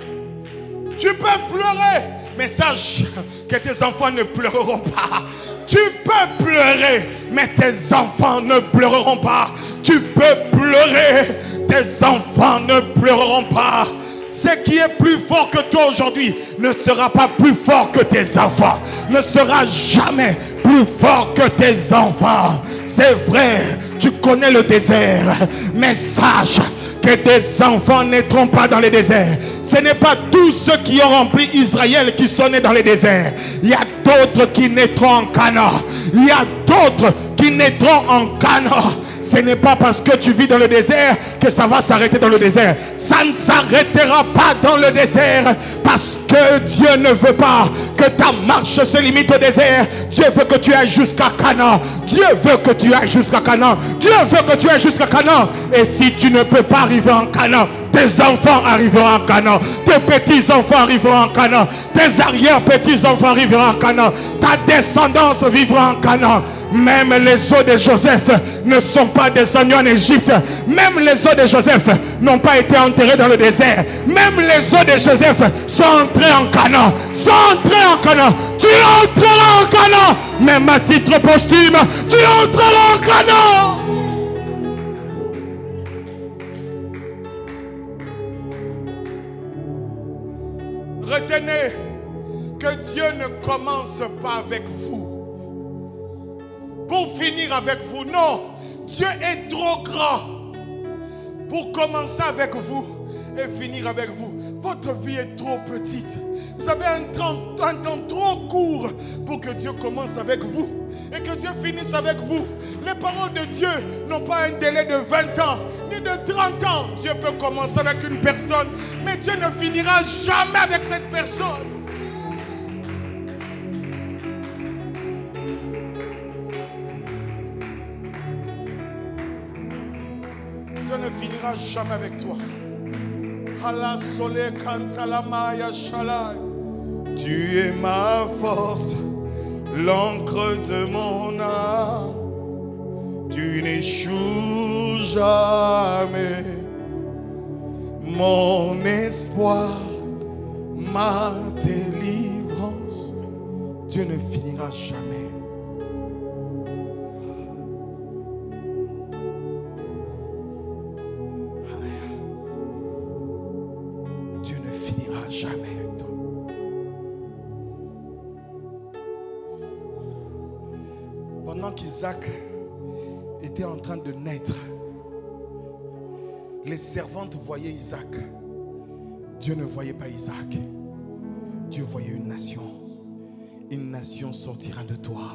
Tu peux pleurer, mais sache que tes enfants ne pleureront pas. Tu peux pleurer, mais tes enfants ne pleureront pas. Tu peux pleurer, tes enfants ne pleureront pas. Ce qui est plus fort que toi aujourd'hui ne sera pas plus fort que tes enfants. Ne sera jamais plus fort que tes enfants. C'est vrai, tu connais le désert, mais sache que tes enfants naîtront pas dans le désert. Ce n'est pas tous ceux qui ont rempli Israël qui sont nés dans le désert. Il y a d'autres qui naîtront en Canaan. Il y a d'autres qui naîtront en Canaan. Ce n'est pas parce que tu vis dans le désert que ça va s'arrêter dans le désert. Ça ne s'arrêtera pas dans le désert parce que Dieu ne veut pas que ta marche se limite au désert. Dieu veut que tu ailles jusqu'à Canaan. Dieu veut que tu ailles jusqu'à Canaan. Dieu veut que tu ailles jusqu'à Canaan. Et si tu ne peux pas arriver en Canaan, tes enfants arriveront en Canaan. Tes petits-enfants arriveront en Canaan. Tes arrière-petits-enfants arriveront en Canaan. Ta descendance vivra en Canaan. Même les os de Joseph ne sont pas descendus en Égypte. Même les os de Joseph n'ont pas été enterrés dans le désert. Même les os de Joseph sont entrés en Canaan. Sont entrés en Canaan. Tu entreras en Canaan. Même à titre posthume, tu entreras en Canaan. Retenez que Dieu ne commence pas avec vous pour finir avec vous. Non, Dieu est trop grand pour commencer avec vous et finir avec vous. Votre vie est trop petite. Vous avez un temps trop court pour que Dieu commence avec vous et que Dieu finisse avec vous. Les paroles de Dieu n'ont pas un délai de 20 ans ni de 30 ans. Dieu peut commencer avec une personne, mais Dieu ne finira jamais avec cette personne. Dieu ne finira jamais avec toi. Tu es ma force, l'encre de mon âme. Tu n'échoues jamais. Mon espoir, ma délivrance. Dieu ne finira jamais. Dieu ne finira jamais avec toi. Pendant qu'Isaac était en train de naître, les servantes voyaient Isaac. Dieu ne voyait pas Isaac. Dieu voyait une nation. Une nation sortira de toi.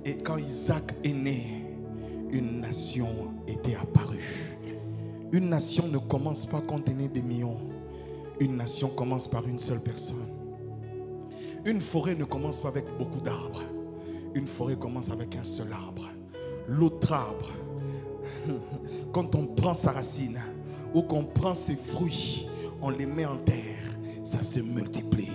Et quand Isaac est né, une nation était apparue. Une nation ne commence pas quand on est des millions. Une nation commence par une seule personne. Une forêt ne commence pas avec beaucoup d'arbres. Une forêt commence avec un seul arbre. L'autre arbre, quand on prend sa racine ou qu'on prend ses fruits, on les met en terre, ça se multiplie,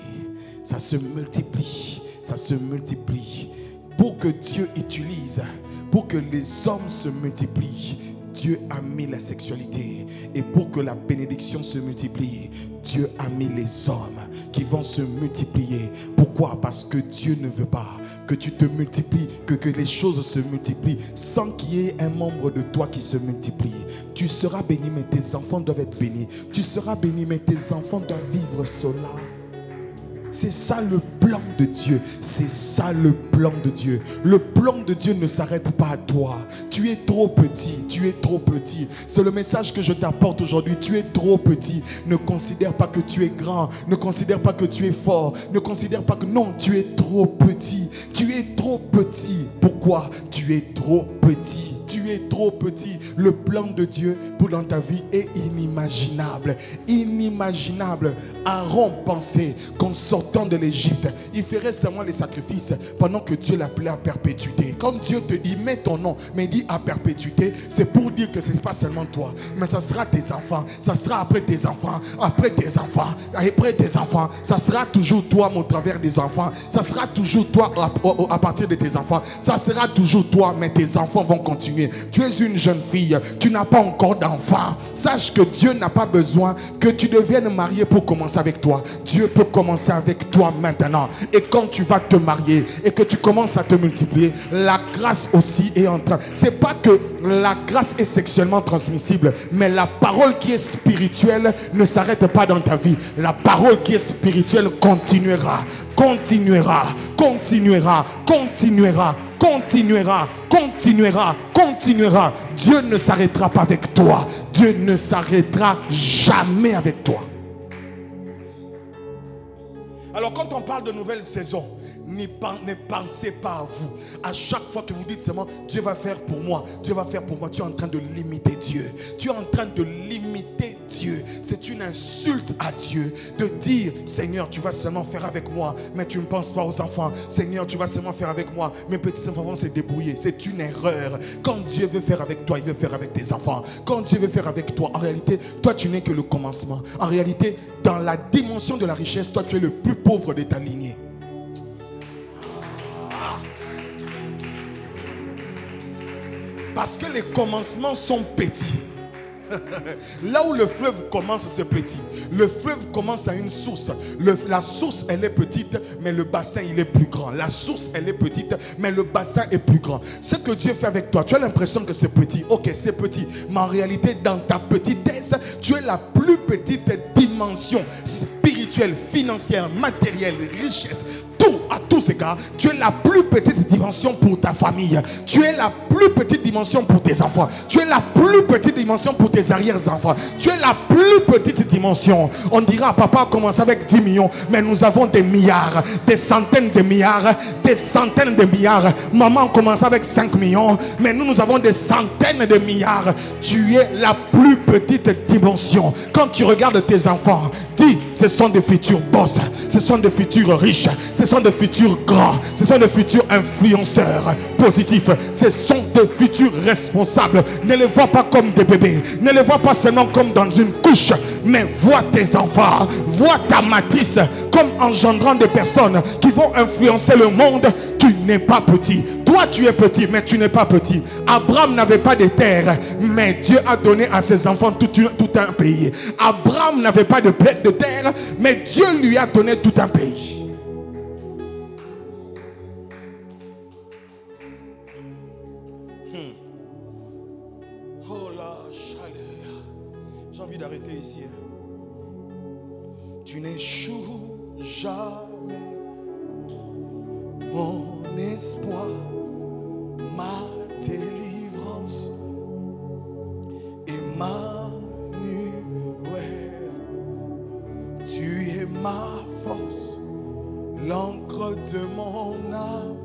ça se multiplie, ça se multiplie. Pour que Dieu utilise, pour que les hommes se multiplient, Dieu a mis la sexualité. Et pour que la bénédiction se multiplie, Dieu a mis les hommes qui vont se multiplier. Pourquoi? Parce que Dieu ne veut pas que tu te multiplies, que les choses se multiplient sans qu'il y ait un membre de toi qui se multiplie. Tu seras béni, mais tes enfants doivent être bénis. Tu seras béni, mais tes enfants doivent vivre cela. C'est ça le plan de Dieu. C'est ça le plan de Dieu. Le plan de Dieu ne s'arrête pas à toi. Tu es trop petit. Tu es trop petit. C'est le message que je t'apporte aujourd'hui. Tu es trop petit. Ne considère pas que tu es grand. Ne considère pas que tu es fort. Ne considère pas que non, tu es trop petit. Tu es trop petit. Pourquoi? Tu es trop petit. Tu es trop petit. Le plan de Dieu pour dans ta vie est inimaginable. Inimaginable. Aaron pensait qu'en sortant de l'Égypte, il ferait seulement les sacrifices pendant que Dieu l'appelait à perpétuité. Quand Dieu te dit mets ton nom, mais dit à perpétuité, c'est pour dire que ce n'est pas seulement toi, mais ça sera tes enfants, ça sera après tes enfants, après tes enfants, après tes enfants. Ça sera toujours toi, mais au travers des enfants. Ça sera toujours toi à partir de tes enfants. Ça sera toujours toi, mais tes enfants vont continuer. tu es une jeune fille, tu n'as pas encore d'enfant, sache que Dieu n'a pas besoin que tu deviennes marié pour commencer avec toi. Dieu peut commencer avec toi maintenant. Et quand tu vas te marier et que tu commences à te multiplier, la grâce aussi est en train. C'est pas que la grâce est sexuellement transmissible, mais la parole qui est spirituelle ne s'arrête pas dans ta vie. La parole qui est spirituelle continuera, continuera, continuera, continuera, continuera, continuera, continuera. Dieu ne s'arrêtera pas avec toi. Dieu ne s'arrêtera jamais avec toi. Alors quand on parle de nouvelle saison, ne pensez pas à vous. À chaque fois que vous dites seulement Dieu va faire pour moi, Dieu va faire pour moi, tu es en train de limiter Dieu. Tu es en train de limiter Dieu. C'est une insulte à Dieu de dire Seigneur, tu vas seulement faire avec moi, mais tu ne penses pas aux enfants. Seigneur, tu vas seulement faire avec moi, mes petits enfants vont se débrouiller. C'est une erreur. Quand Dieu veut faire avec toi, il veut faire avec tes enfants. Quand Dieu veut faire avec toi, en réalité, toi tu n'es que le commencement. En réalité, dans la dimension de la richesse, toi tu es le plus pauvre de ta lignée. Parce que les commencements sont petits. Là où le fleuve commence, c'est petit. Le fleuve commence à une source. La source, elle est petite, mais le bassin, il est plus grand. La source, elle est petite, mais le bassin est plus grand. Ce que Dieu fait avec toi, tu as l'impression que c'est petit. Ok, c'est petit. Mais en réalité, dans ta petitesse, tu es la plus petite dimension spirituelle, financière, matérielle, richesse. À tous égards, tu es la plus petite dimension pour ta famille. Tu es la plus petite dimension pour tes enfants. Tu es la plus petite dimension pour tes arrière-enfants. Tu es la plus petite dimension. On dira, papa commence avec 10 millions, mais nous avons des milliards, des centaines de milliards, des centaines de milliards. Maman commence avec 5 millions, mais nous avons des centaines de milliards. Tu es la plus petite dimension. Quand tu regardes tes enfants, dis, ce sont des futurs boss, ce sont des futurs riches, ce sont des futurs grands, ce sont des futurs influenceurs positifs, ce sont des futurs responsables. Ne les vois pas comme des bébés, ne les vois pas seulement comme dans une couche, mais vois tes enfants, vois ta matrice comme engendrant des personnes qui vont influencer le monde. Tu n'es pas petit. Toi tu es petit, mais tu n'es pas petit. Abraham n'avait pas de terre, mais Dieu a donné à ses enfants tout un pays. Abraham n'avait pas de blé de terre, mais Dieu lui a donné tout un pays. Oh la chaleur. J'ai envie d'arrêter ici. Tu n'échoues jamais. Mon espoir, ma délivrance, Emmanuel. Tu es ma force, l'encre de mon âme.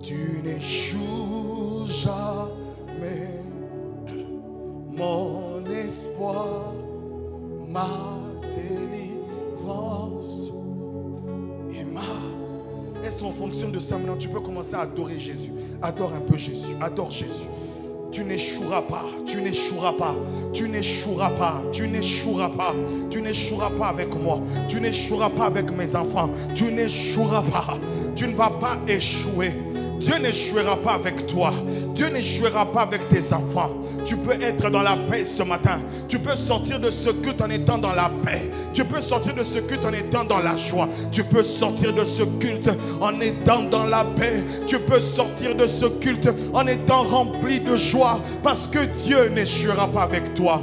Tu n'échoues jamais. Mon espoir, ma délivrance. Est-ce qu'en fonction de ça maintenant tu peux commencer à adorer Jésus? Adore un peu Jésus, adore Jésus. Tu n'échoueras pas, tu n'échoueras pas, tu n'échoueras pas, tu n'échoueras pas, tu n'échoueras pas avec moi, tu n'échoueras pas avec mes enfants, tu n'échoueras pas, tu ne vas pas échouer. Dieu n'échouera pas avec toi. Dieu n'échouera pas avec tes enfants. Tu peux être dans la paix ce matin. Tu peux sortir de ce culte en étant dans la paix. Tu peux sortir de ce culte en étant dans la joie. Tu peux sortir de ce culte en étant dans la paix. Tu peux sortir de ce culte en étant rempli de joie. Parce que Dieu n'échouera pas avec toi.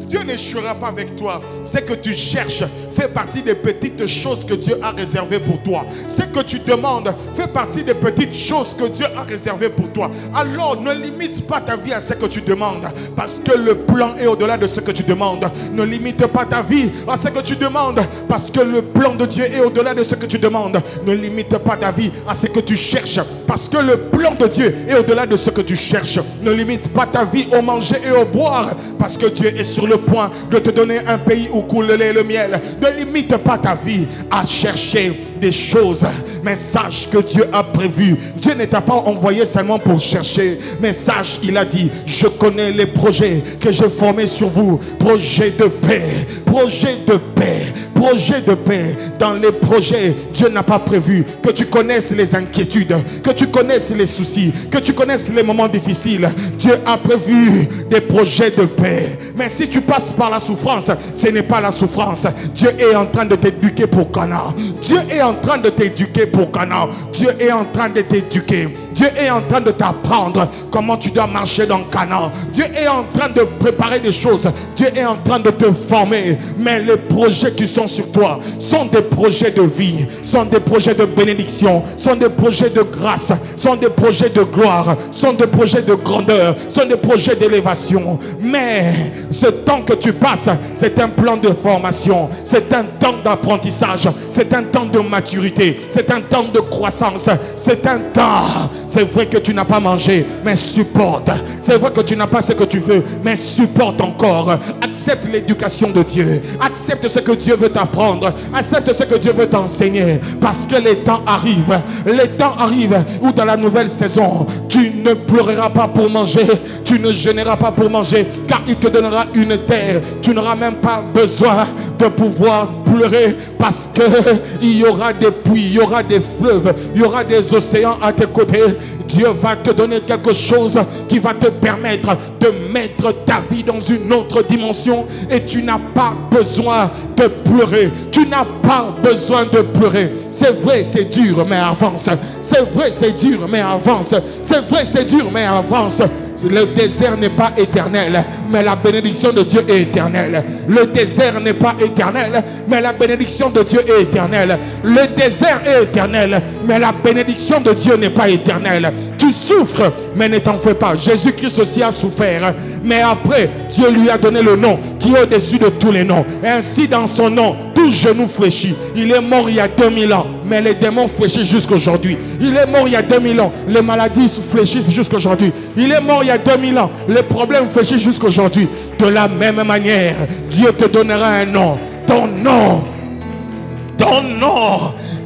Dieu n'échouera pas avec toi. Ce que tu cherches fait partie des petites choses que Dieu a réservées pour toi. Ce que tu demandes fait partie des petites choses que Dieu a réservées pour toi. Alors ne limite pas ta vie à ce que tu demandes, parce que le plan est au-delà de ce que tu demandes. Ne limite pas ta vie à ce que tu demandes, parce que le plan de Dieu est au-delà de ce que tu demandes. Ne limite pas ta vie à ce que tu cherches, parce que le plan de Dieu est au-delà de ce que tu cherches. Ne limite pas ta vie au manger et au boire, parce que Dieu est sur le point de te donner un pays où coule le lait et le miel. Ne limite pas ta vie à chercher des choses. Mais sache que Dieu a prévu. Dieu ne t'a pas envoyé seulement pour chercher. Mais sache, il a dit, je connais les projets que j'ai formés sur vous. Projet de paix, projet de paix, projet de paix. Dans les projets, Dieu n'a pas prévu que tu connaisses les inquiétudes, que tu connaisses les soucis, que tu connaisses les moments difficiles. Dieu a prévu des projets de paix. Mais si tu passes par la souffrance, ce n'est pas la souffrance. Dieu est en train de t'éduquer pour Canaan. Dieu est en train de t'éduquer pour Canaan. Dieu est en train de t'éduquer. Dieu est en train de t'apprendre comment tu dois marcher dans Canaan. Dieu est en train de préparer des choses. Dieu est en train de te former. Mais les projets qui sont sur toi sont des projets de vie, sont des projets de bénédiction, sont des projets de grâce, sont des projets de gloire, sont des projets de grandeur, sont des projets d'élévation. Mais ce temps que tu passes, c'est un plan de formation, c'est un temps d'apprentissage, c'est un temps de maturité, c'est un temps de croissance, c'est un temps. C'est vrai que tu n'as pas mangé, mais supporte. C'est vrai que tu n'as pas ce que tu veux, mais supporte encore. Accepte l'éducation de Dieu. Accepte ce que Dieu veut t'apprendre. Accepte ce que Dieu veut t'enseigner. Parce que les temps arrivent. Les temps arrivent où dans la nouvelle saison, tu ne pleureras pas pour manger. Tu ne jeûneras pas pour manger. Car il te donnera une terre. Tu n'auras même pas besoin de pouvoir pleurer. Parce qu'il y aura des puits, il y aura des fleuves, il y aura des océans à tes côtés. Dieu va te donner quelque chose qui va te permettre de mettre ta vie dans une autre dimension. Et tu n'as pas besoin de pleurer. Tu n'as pas besoin de pleurer. C'est vrai, c'est dur, mais avance. C'est vrai, c'est dur, mais avance. C'est vrai, c'est dur, mais avance. Le désert n'est pas éternel, mais la bénédiction de Dieu est éternelle. Le désert n'est pas éternel, mais la bénédiction de Dieu est éternelle. Le désert est éternel, mais la bénédiction de Dieu n'est pas éternelle. Tu souffres, mais ne t'en fais pas. Jésus-Christ aussi a souffert. Mais après, Dieu lui a donné le nom qui est au-dessus de tous les noms. Et ainsi, dans son nom, tout genou fléchit. Il est mort il y a 2000 ans, mais les démons fléchissent jusqu'aujourd'hui. Il est mort il y a 2000 ans, les maladies fléchissent jusqu'aujourd'hui. Il est mort il y a 2000 ans, les problèmes fléchissent jusqu'aujourd'hui. De la même manière, Dieu te donnera un nom. Ton nom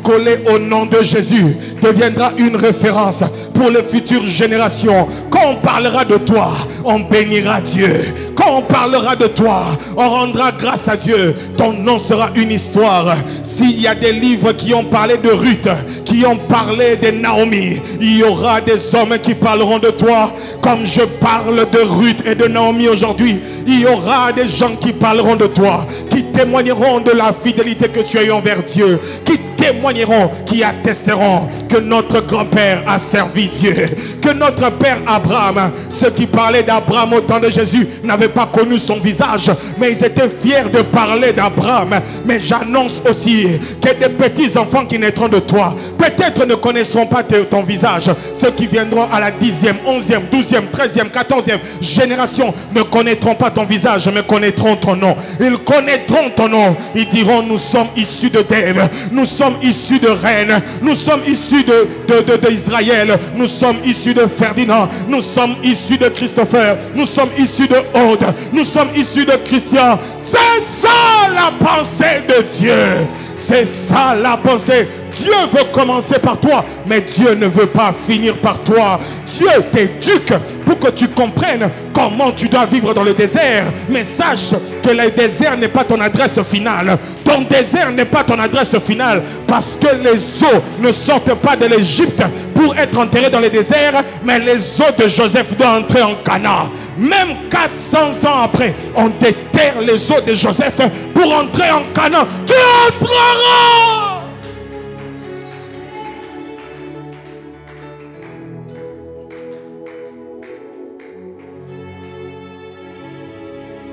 collé au nom de Jésus deviendra une référence pour les futures générations. Quand on parlera de toi, on bénira Dieu. Quand on parlera de toi, on rendra grâce à Dieu. Ton nom sera une histoire. S'il y a des livres qui ont parlé de Ruth, qui ont parlé de Naomi, il y aura des hommes qui parleront de toi comme je parle de Ruth et de Naomi aujourd'hui. Il y aura des gens qui parleront de toi, qui témoigneront de la fidélité que tu as eue envers Dieu, qui témoigneront, qui attesteront que notre grand-père a servi Dieu, que notre père Abraham, ceux qui parlaient d'Abraham au temps de Jésus n'avaient pas connu son visage, mais ils étaient fiers de parler d'Abraham. Mais j'annonce aussi que des petits enfants qui naîtront de toi peut-être ne connaîtront pas ton visage. Ceux qui viendront à la 10e, 11e, 12e, 13e, 14e génération ne connaîtront pas ton visage, mais connaîtront ton nom. Ils connaîtront ton nom. Ils diront, nous sommes issus de Dave, nous sommes issus de Reine, nous sommes issus d'Israël, nous sommes issus de Ferdinand, nous sommes issus de Christopher, nous sommes issus de Aude, nous sommes issus de Christian. C'est ça la pensée de Dieu. C'est ça la pensée. Dieu veut commencer par toi, mais Dieu ne veut pas finir par toi. Dieu t'éduque pour que tu comprennes comment tu dois vivre dans le désert. Mais sache que le désert n'est pas ton adresse finale. Ton désert n'est pas ton adresse finale, parce que les eaux ne sortent pas de l'Égypte pour être enterrés dans le désert, mais les eaux de Joseph doivent entrer en Canaan. Même 400 ans après, on déterre les eaux de Joseph pour entrer en Canaan. Tu entreras.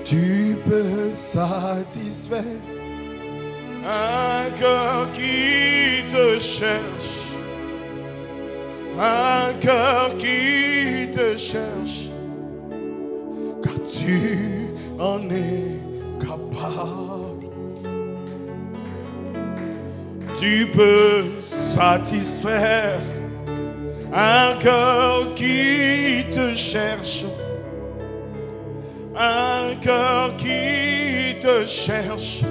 Tu peux satisfaire un cœur qui te cherche, un cœur qui te cherche, car tu en es capable. Tu peux satisfaire un cœur qui te cherche, un cœur qui te cherche,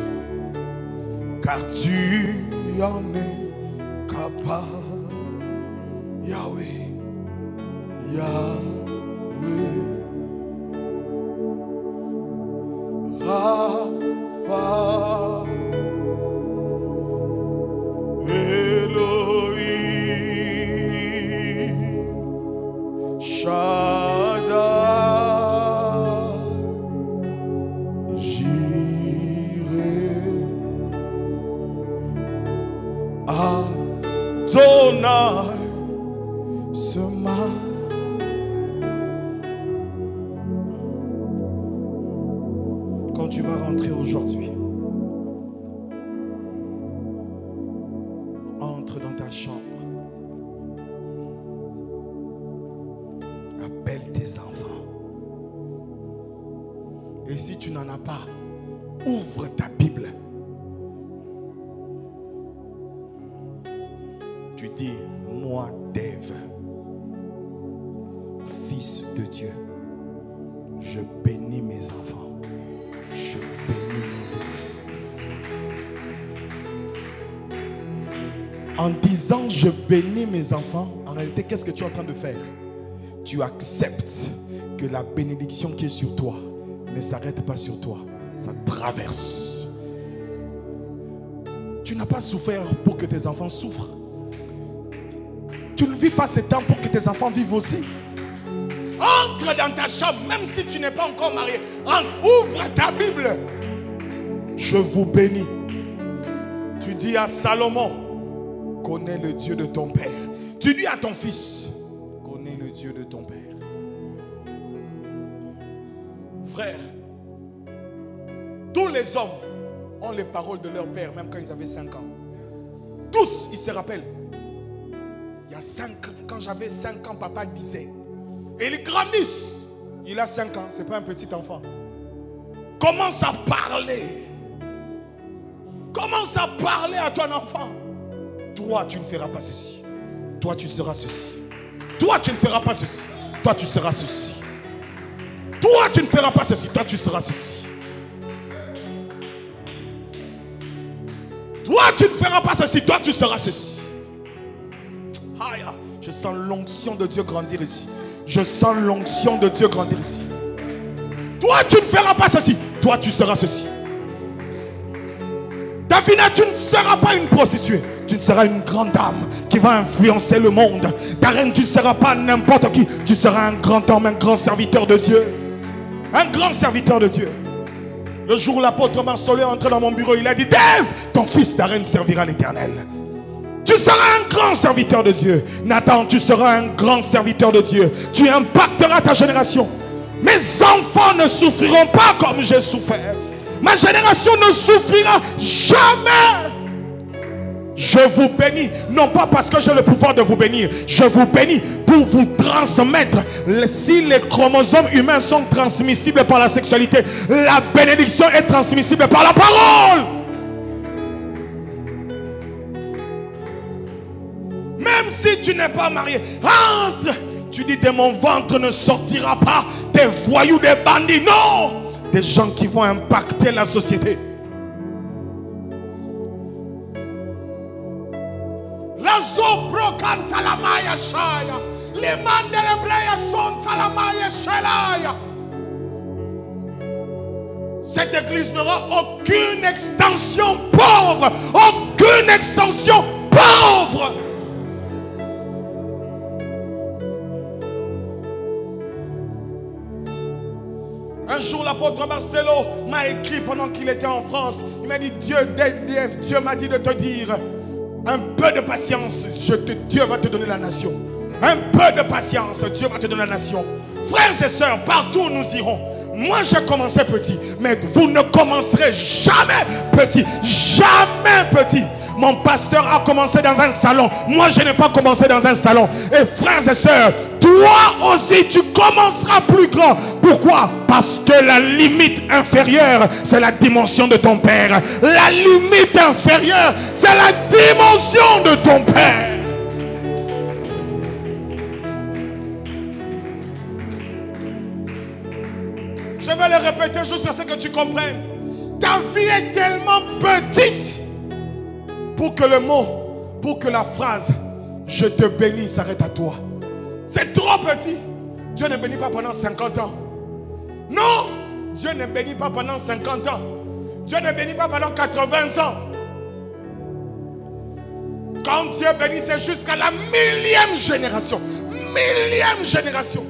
car tu en es Papa, Yahweh, Yahweh, Rapha, Elohim, Shaddai, Jireh, Adonai, Sema. Quand tu vas rentrer aujourd'hui, entre dans ta chambre, appelle tes enfants. Et si tu n'en as pas, ouvre ta Bible. Tu dis, moi, Dave, fils de Dieu, je bénis mes enfants. Je bénis mes enfants. En disant je bénis mes enfants, en réalité, qu'est-ce que tu es en train de faire? Tu acceptes que la bénédiction qui est sur toi ne s'arrête pas sur toi, ça traverse. Tu n'as pas souffert pour que tes enfants souffrent. Tu ne vis pas ce temps pour que tes enfants vivent aussi. Entre dans ta chambre, même si tu n'es pas encore marié. Ouvre ta Bible. Je vous bénis. Tu dis à Salomon, connais le Dieu de ton père. Tu dis à ton fils, connais le Dieu de ton père. Frère, tous les hommes ont les paroles de leur père, même quand ils avaient 5 ans. Tous, ils se rappellent. Il y a 5 ans, quand j'avais 5 ans, papa disait. Et ils grandissent. Il a 5 ans, ce n'est pas un petit enfant. Commence à parler. Commence à parler à ton enfant. Toi, tu ne feras pas ceci. Toi, tu seras ceci. Toi, tu ne feras pas ceci. Toi, tu seras ceci. Toi, tu ne feras pas ceci. Toi, tu seras ceci. Toi, tu ne feras pas ceci. Toi, tu seras ceci. Je sens l'onction de Dieu grandir ici. Je sens l'onction de Dieu grandir ici. Toi, tu ne feras pas ceci. Toi, tu seras ceci. Davina, tu ne seras pas une prostituée. Tu ne seras une grande dame qui va influencer le monde. Darren, tu ne seras pas n'importe qui. Tu seras un grand homme, un grand serviteur de Dieu. Un grand serviteur de Dieu. Le jour où l'apôtre Marsolé est entré dans mon bureau, il a dit, Dave, ton fils Darren servira l'Éternel. Tu seras un grand serviteur de Dieu. Nathan, tu seras un grand serviteur de Dieu. Tu impacteras ta génération. Mes enfants ne souffriront pas comme j'ai souffert. Ma génération ne souffrira jamais. Je vous bénis, non pas parce que j'ai le pouvoir de vous bénir. Je vous bénis pour vous transmettre. Si les chromosomes humains sont transmissibles par la sexualité, la bénédiction est transmissible par la parole. Même si tu n'es pas marié, entre. Tu dis, de mon ventre ne sortira pas des voyous, des bandits. Non, des gens qui vont impacter la société. La zobro canta la maya shaya. Les mandele bleya sont à la maya shelaya. Cette église n'aura aucune extension pauvre. Aucune extension pauvre. Un jour, l'apôtre Marcelo m'a écrit pendant qu'il était en France. Il m'a dit, Dieu m'a dit de te dire, un peu de patience, Dieu va te donner la nation. Un peu de patience, Dieu va te donner la nation. Frères et sœurs, partout où nous irons. Moi, j'ai commencé petit, mais vous ne commencerez jamais petit. Jamais petit. Mon pasteur a commencé dans un salon. Moi, je n'ai pas commencé dans un salon. Et frères et sœurs, toi aussi, tu commenceras plus grand. Pourquoi? Parce que la limite inférieure, c'est la dimension de ton Père. La limite inférieure, c'est la dimension de ton Père. Je vais le répéter jusqu'à ce que tu comprennes. Ta vie est tellement petite pour que le mot, pour que la phrase « Je te bénis » s'arrête à toi. C'est trop petit. Dieu ne bénit pas pendant 50 ans. Non, Dieu ne bénit pas pendant 50 ans. Dieu ne bénit pas pendant 80 ans. Quand Dieu bénit, c'est jusqu'à la 1000e génération. 1000e génération.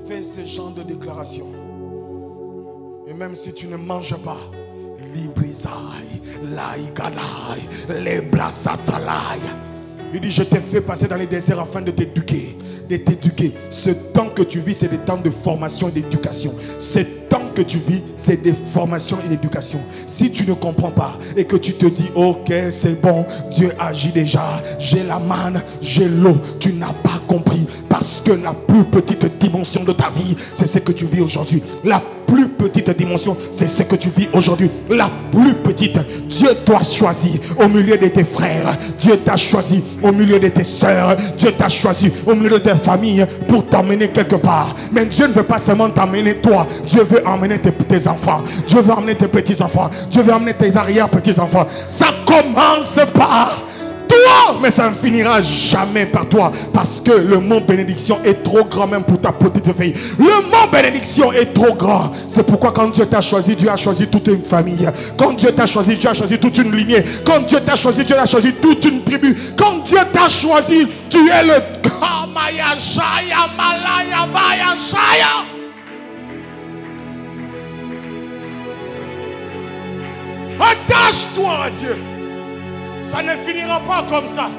Fais ce genre de déclaration. Et même si tu ne manges pas, Librizai, Laigalai, Leblasatalai. Il dit, je t'ai fait passer dans les déserts afin de t'éduquer. De t'éduquer. Ce temps que tu vis, c'est des temps de formation et d'éducation. Ce temps que tu vis, c'est des formations et d'éducation. Si tu ne comprends pas et que tu te dis, ok, c'est bon, Dieu agit déjà, j'ai la manne, j'ai l'eau, tu n'as pas compris. Parce que la plus petite dimension de ta vie, c'est ce que tu vis aujourd'hui. La plus petite dimension, c'est ce que tu vis aujourd'hui. La plus petite, Dieu t'a choisi au milieu de tes frères. Dieu t'a choisi au milieu de tes soeurs. Dieu t'a choisi au milieu de tes familles pour t'emmener quelque part. Mais Dieu ne veut pas seulement t'emmener toi. Dieu veut emmener tes enfants. Dieu veut emmener tes petits-enfants. Dieu veut emmener tes arrière-petits-enfants. Ça commence par toi, mais ça ne finira jamais par toi, parce que le mot bénédiction est trop grand même pour ta petite fille. Le mot bénédiction est trop grand. C'est pourquoi quand Dieu t'a choisi, Dieu a choisi toute une famille. Quand Dieu t'a choisi, Dieu a choisi toute une lignée. Quand Dieu t'a choisi, Dieu a choisi toute une tribu. Quand Dieu t'a choisi, tu es le Kamaya Shaya Malaya Baya Shaya. Attache-toi à Dieu. Ça ne finira pas comme ça.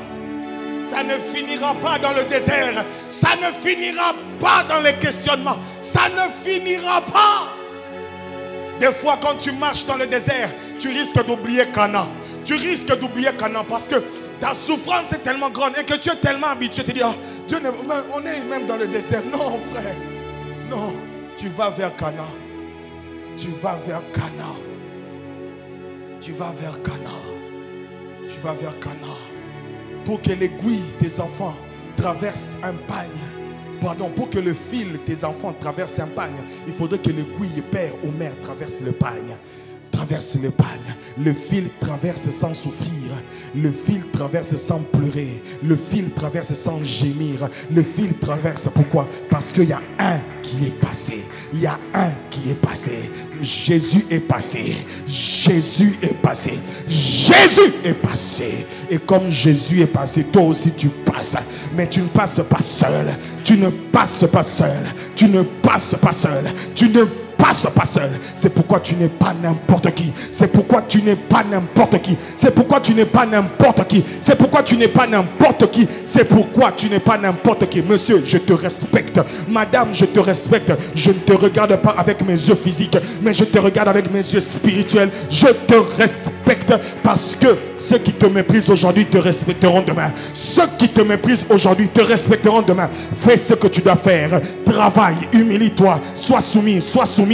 Ça ne finira pas dans le désert. Ça ne finira pas dans les questionnements. Ça ne finira pas. Des fois, quand tu marches dans le désert, tu risques d'oublier Canaan. Tu risques d'oublier Canaan parce que ta souffrance est tellement grande et que tu es tellement habitué. Tu te dis, oh, Dieu ne, on est même dans le désert. Non, frère. Non. Tu vas vers Canaan. Tu vas vers Canaan. Tu vas vers Canaan. Tu vas vers Canaan. Pour que l'aiguille des enfants traverse un pagne. Pardon, pour que le fil des enfants traverse un pagne, il faudrait que l'aiguille père ou mère traverse le pagne. Traverse le pagne. Le fil traverse sans souffrir. Le fil traverse sans pleurer. Le fil traverse sans gémir. Le fil traverse, pourquoi? Parce qu'il y a un qui est passé. Il y a un qui est passé. Jésus est passé. Jésus est passé. Jésus est passé. Et comme Jésus est passé, toi aussi tu passes. Mais tu ne passes pas seul. Tu ne passes pas seul. Tu ne passes pas seul. Tu ne passe pas seul. C'est pourquoi tu n'es pas n'importe qui. C'est pourquoi tu n'es pas n'importe qui. C'est pourquoi tu n'es pas n'importe qui. C'est pourquoi tu n'es pas n'importe qui. C'est pourquoi tu n'es pas n'importe qui. Monsieur, je te respecte. Madame, je te respecte. Je ne te regarde pas avec mes yeux physiques, mais je te regarde avec mes yeux spirituels. Je te respecte parce que ceux qui te méprisent aujourd'hui te respecteront demain. Ceux qui te méprisent aujourd'hui te respecteront demain. Fais ce que tu dois faire. Travaille, humilie-toi. Sois soumis, sois soumise.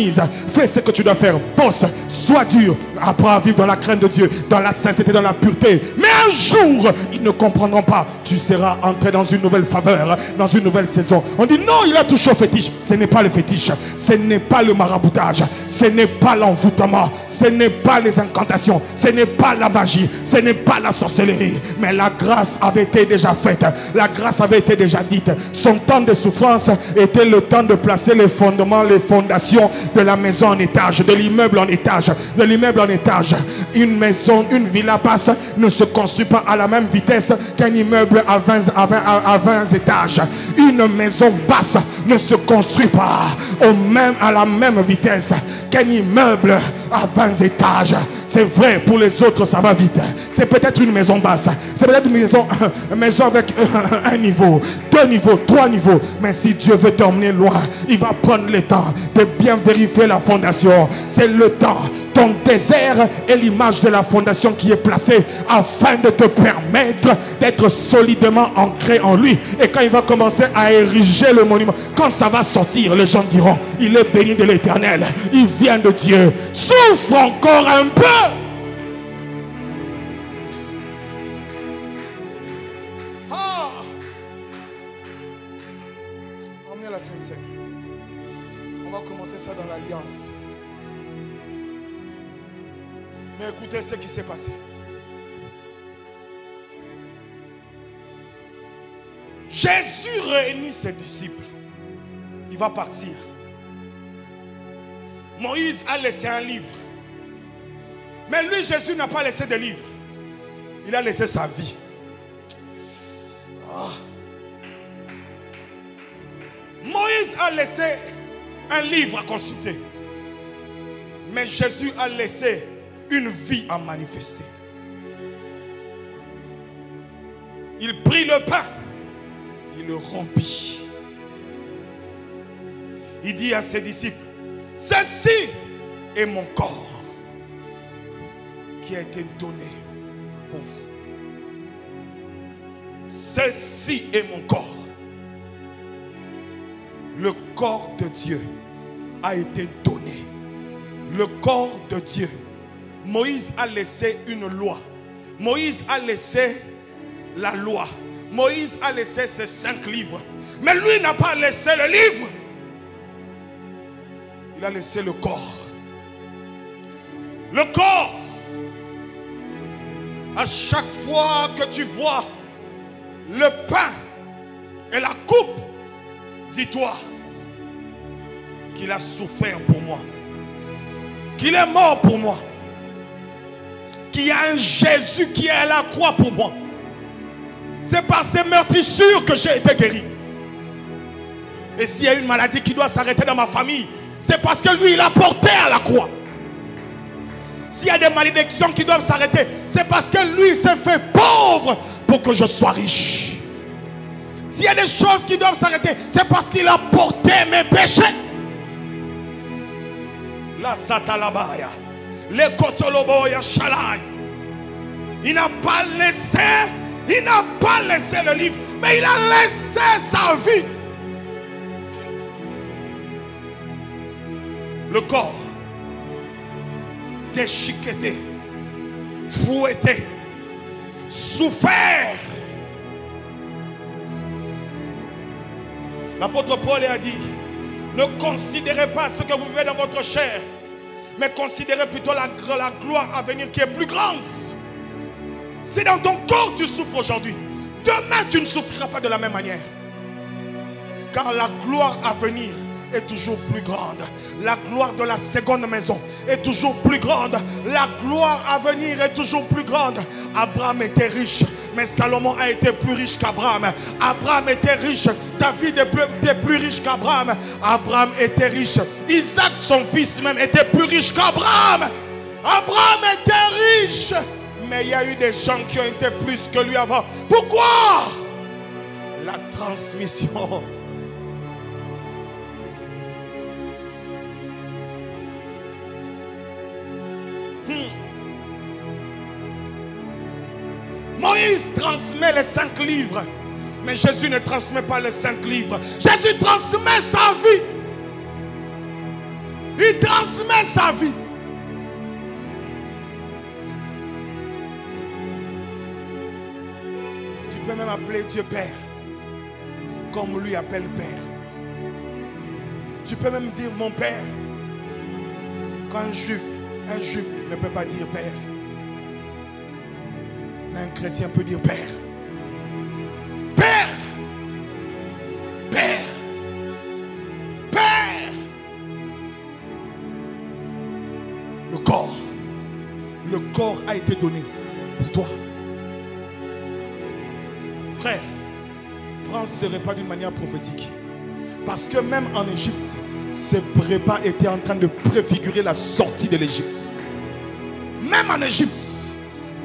Fais ce que tu dois faire. Bosse, sois dur. Apprends à vivre dans la crainte de Dieu, dans la sainteté, dans la pureté. Mais un jour, ils ne comprendront pas. Tu seras entré dans une nouvelle faveur, dans une nouvelle saison. On dit non, il a touché au fétiche. Ce n'est pas le fétiche. Ce n'est pas le maraboutage. Ce n'est pas l'envoûtement. Ce n'est pas les incantations. Ce n'est pas la magie. Ce n'est pas la sorcellerie. Mais la grâce avait été déjà faite. La grâce avait été déjà dite. Son temps de souffrance était le temps de placer les fondements, les fondations de la maison en étage, de l'immeuble en étage, de l'immeuble en étage. Une maison, une villa basse ne se construit pas à la même vitesse qu'un immeuble à 20 étages. Une maison basse ne se construit pas à la même vitesse qu'un immeuble à 20 étages. C'est vrai, pour les autres ça va vite. C'est peut-être une maison basse, c'est peut-être une maison avec un niveau, 2 niveaux, 3 niveaux. Mais si Dieu veut t'emmener loin, il va prendre le temps de bien vérifier la fondation. C'est le temps. Ton désert est l'image de la fondation qui est placée afin de te permettre d'être solidement ancré en lui. Et quand il va commencer à ériger le monument, quand ça va sortir, les gens diront, il est béni de l'Éternel, il vient de Dieu. Souffre encore un peu. Emmenez la Sainte Seine. On va commencer ça dans l'alliance. Mais écoutez ce qui s'est passé. Jésus réunit ses disciples. Il va partir. Moïse a laissé un livre. Mais lui, Jésus n'a pas laissé de livre. Il a laissé sa vie. Ah. Moïse a laissé un livre à consulter. Mais Jésus a laissé une vie à manifester. Il prit le pain. Il le rompit. Il dit à ses disciples, ceci est mon corps qui a été donné pour vous. Ceci est mon corps. Le corps de Dieu a été donné. Le corps de Dieu. Moïse a laissé une loi. Moïse a laissé la loi. Moïse a laissé ses 5 livres. Mais lui n'a pas laissé le livre. Il a laissé le corps. Le corps. À chaque fois que tu vois le pain et la coupe, dis-toi qu'il a souffert pour moi. Qu'il est mort pour moi. Qu'il y a un Jésus qui est à la croix pour moi. C'est par ces meurtrissures que j'ai été guéri. Et s'il y a une maladie qui doit s'arrêter dans ma famille, c'est parce que lui, il a porté à la croix. S'il y a des malédictions qui doivent s'arrêter, c'est parce que lui s'est fait pauvre pour que je sois riche. S'il y a des choses qui doivent s'arrêter, c'est parce qu'il a porté mes péchés. La satalabaya, le kotoloboya shalai. Il n'a pas laissé le livre, mais il a laissé sa vie. Le corps déchiqueté, fouetté, souffert. L'apôtre Paul a dit, ne considérez pas ce que vous vivez dans votre chair, mais considérez plutôt la gloire à venir qui est plus grande. Si dans ton corps tu souffres aujourd'hui, demain tu ne souffriras pas de la même manière. Car la gloire à venir est toujours plus grande. La gloire de la seconde maison est toujours plus grande. La gloire à venir est toujours plus grande. Abraham était riche, mais Salomon a été plus riche qu'Abraham. Abraham était riche, David était plus riche qu'Abraham. Abraham était riche. Isaac, son fils même, était plus riche qu'Abraham. Abraham était riche, mais il y a eu des gens qui ont été plus que lui avant. Pourquoi? La transmission. Moïse transmet les 5 livres, mais Jésus ne transmet pas les 5 livres. Jésus transmet sa vie. Il transmet sa vie. Tu peux même appeler Dieu Père, comme lui appelle Père. Tu peux même dire mon Père. Quand un juif ne peut pas dire Père. Mais un chrétien peut dire Père. Père. Père. Père. Le corps. Le corps a été donné pour toi. Frère, prends ce repas d'une manière prophétique. Parce que même en Égypte, ce repas était en train de préfigurer la sortie de l'Égypte. Même en Égypte,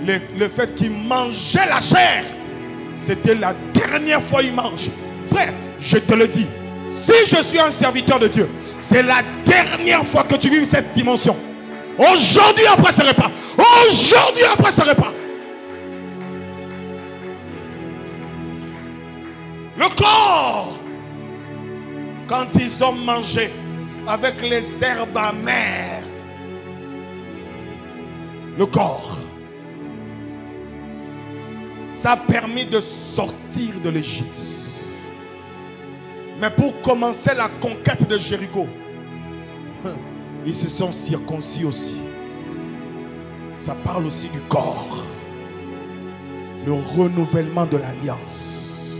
le fait qu'il mangeait la chair, c'était la dernière fois qu'il mange. Frère, je te le dis, si je suis un serviteur de Dieu, c'est la dernière fois que tu vis cette dimension. Aujourd'hui après ce repas. Aujourd'hui après ce repas. Le corps, quand ils ont mangé avec les herbes amères, le corps, ça a permis de sortir de l'Égypte. Mais pour commencer la conquête de Jéricho, ils se sont circoncis aussi. Ça parle aussi du corps. Le renouvellement de l'alliance.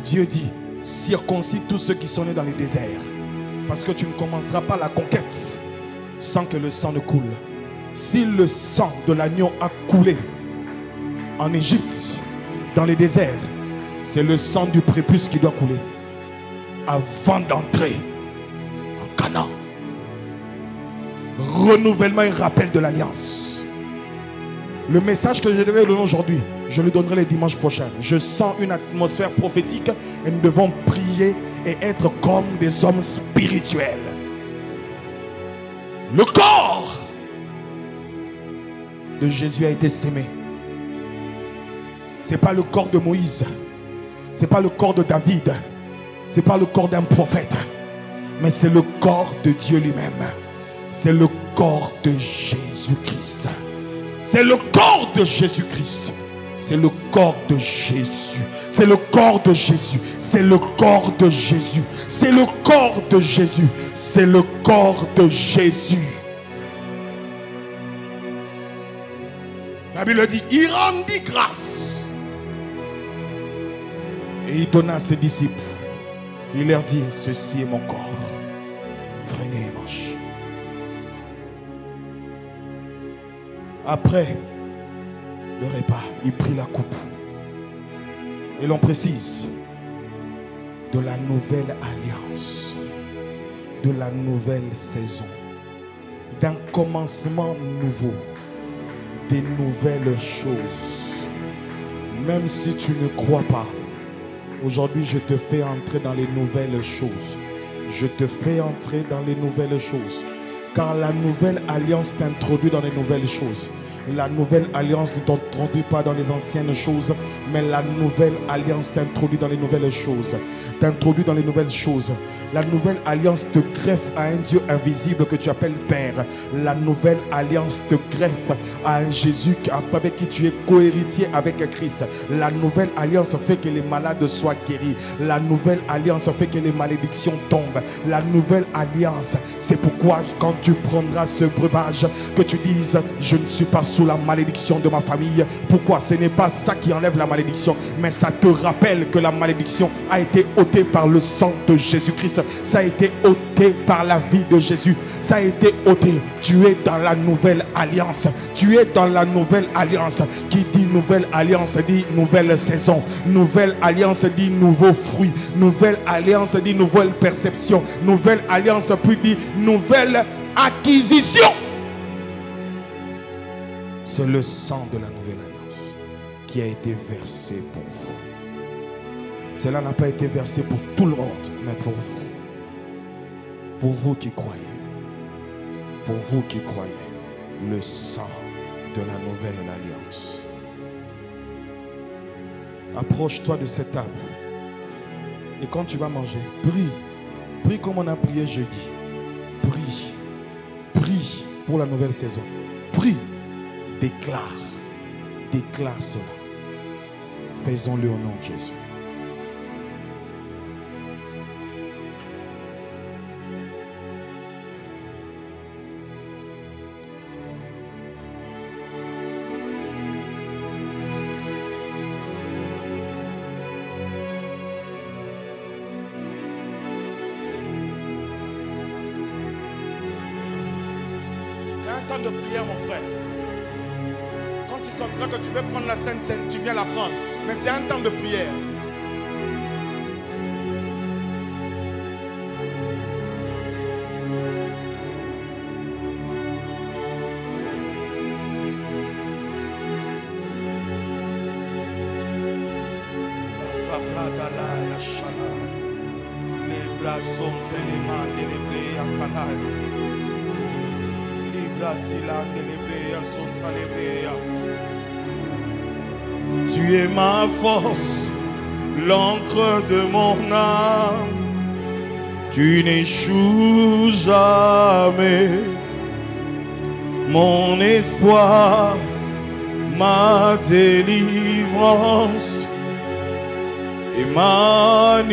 Dieu dit, circoncis tous ceux qui sont nés dans les déserts. Parce que tu ne commenceras pas la conquête sans que le sang ne coule. Si le sang de l'agneau a coulé en Égypte, dans les déserts, c'est le sang du prépuce qui doit couler avant d'entrer en Canaan. Renouvellement et rappel de l'alliance. Le message que je devais donner aujourd'hui, je le donnerai les dimanches prochains. Je sens une atmosphère prophétique et nous devons prier et être comme des hommes spirituels. Le corps de Jésus a été sémé. Ce n'est pas le corps de Moïse. Ce n'est pas le corps de David. Ce n'est pas le corps d'un prophète. Mais c'est le corps de Dieu lui-même. C'est le corps de Jésus-Christ. C'est le corps de Jésus-Christ. C'est le corps de Jésus. C'est le corps de Jésus. C'est le corps de Jésus. C'est le corps de Jésus. C'est le corps de Jésus. La Bible dit, il rendit grâce. Et il donna à ses disciples. Il leur dit, ceci est mon corps. Prenez et mangez. Après le repas, il prit la coupe. Et l'on précise de la nouvelle alliance, de la nouvelle saison, d'un commencement nouveau, des nouvelles choses. Même si tu ne crois pas, aujourd'hui je te fais entrer dans les nouvelles choses. Je te fais entrer dans les nouvelles choses. Car la nouvelle alliance t'introduit dans les nouvelles choses. La nouvelle alliance ne t'introduit pas dans les anciennes choses, mais la nouvelle alliance t'introduit dans les nouvelles choses. T'introduit dans les nouvelles choses. La nouvelle alliance te greffe à un Dieu invisible que tu appelles Père. La nouvelle alliance te greffe à un Jésus avec qui tu es cohéritier avec Christ. La nouvelle alliance fait que les malades soient guéris. La nouvelle alliance fait que les malédictions tombent. La nouvelle alliance, c'est pourquoi quand tu prendras ce breuvage, que tu dises, je ne suis pas sous la malédiction de ma famille. Pourquoi? Ce n'est pas ça qui enlève la malédiction, mais ça te rappelle que la malédiction a été ôtée par le sang de Jésus-Christ. Ça a été ôté par la vie de Jésus. Ça a été ôté. Tu es dans la nouvelle alliance. Tu es dans la nouvelle alliance. Qui dit nouvelle alliance dit nouvelle saison. Nouvelle alliance dit nouveaux fruits. Nouvelle alliance dit nouvelle perception. Nouvelle alliance puis dit nouvelle acquisition. C'est le sang de la nouvelle alliance qui a été versé pour vous. Cela n'a pas été versé pour tout le monde, mais pour vous. Pour vous qui croyez. Pour vous qui croyez. Le sang de la nouvelle alliance. Approche-toi de cette table. Et quand tu vas manger, prie. Prie comme on a prié jeudi. Prie. Prie pour la nouvelle saison. Prie. Déclare cela. Faisons-le au nom de Jésus. C'est un temps de prière, mon frère. Quand tu sentiras que tu veux prendre la Sainte Seine, tu viens la prendre. Mais c'est un temps de prière. Tu es ma force, l'encre de mon âme. Tu n'échoues jamais. Mon espoir, ma délivrance, Emmanuel.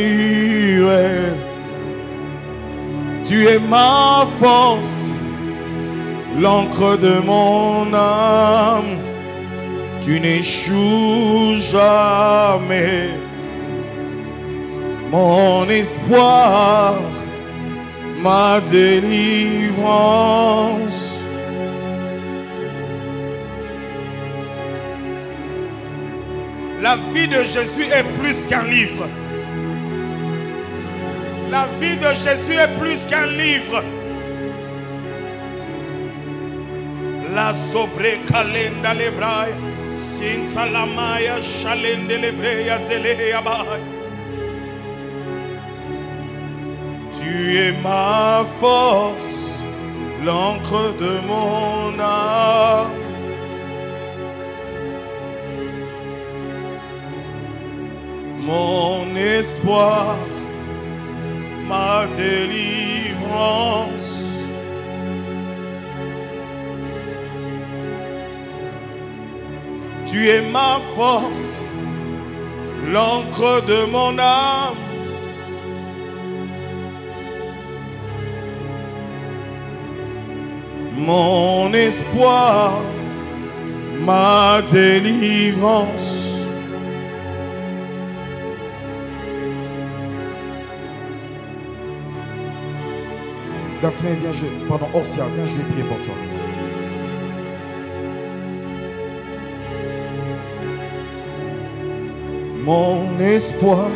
Tu es ma force, l'encre de mon âme. Tu n'échoues jamais. Mon espoir, ma délivrance. La vie de Jésus est plus qu'un livre. La vie de Jésus est plus qu'un livre. La sobre calenda lebraia, sinza la maya chalende lebreia zelea bai. Tu es ma force, l'encre de mon âme. Mon espoir, ma délivrance. Tu es ma force, l'encre de mon âme. Mon espoir, ma délivrance. Daphné, viens jouer. Pardon, Orsia, viens, je vais prier pour toi. Mon espoir.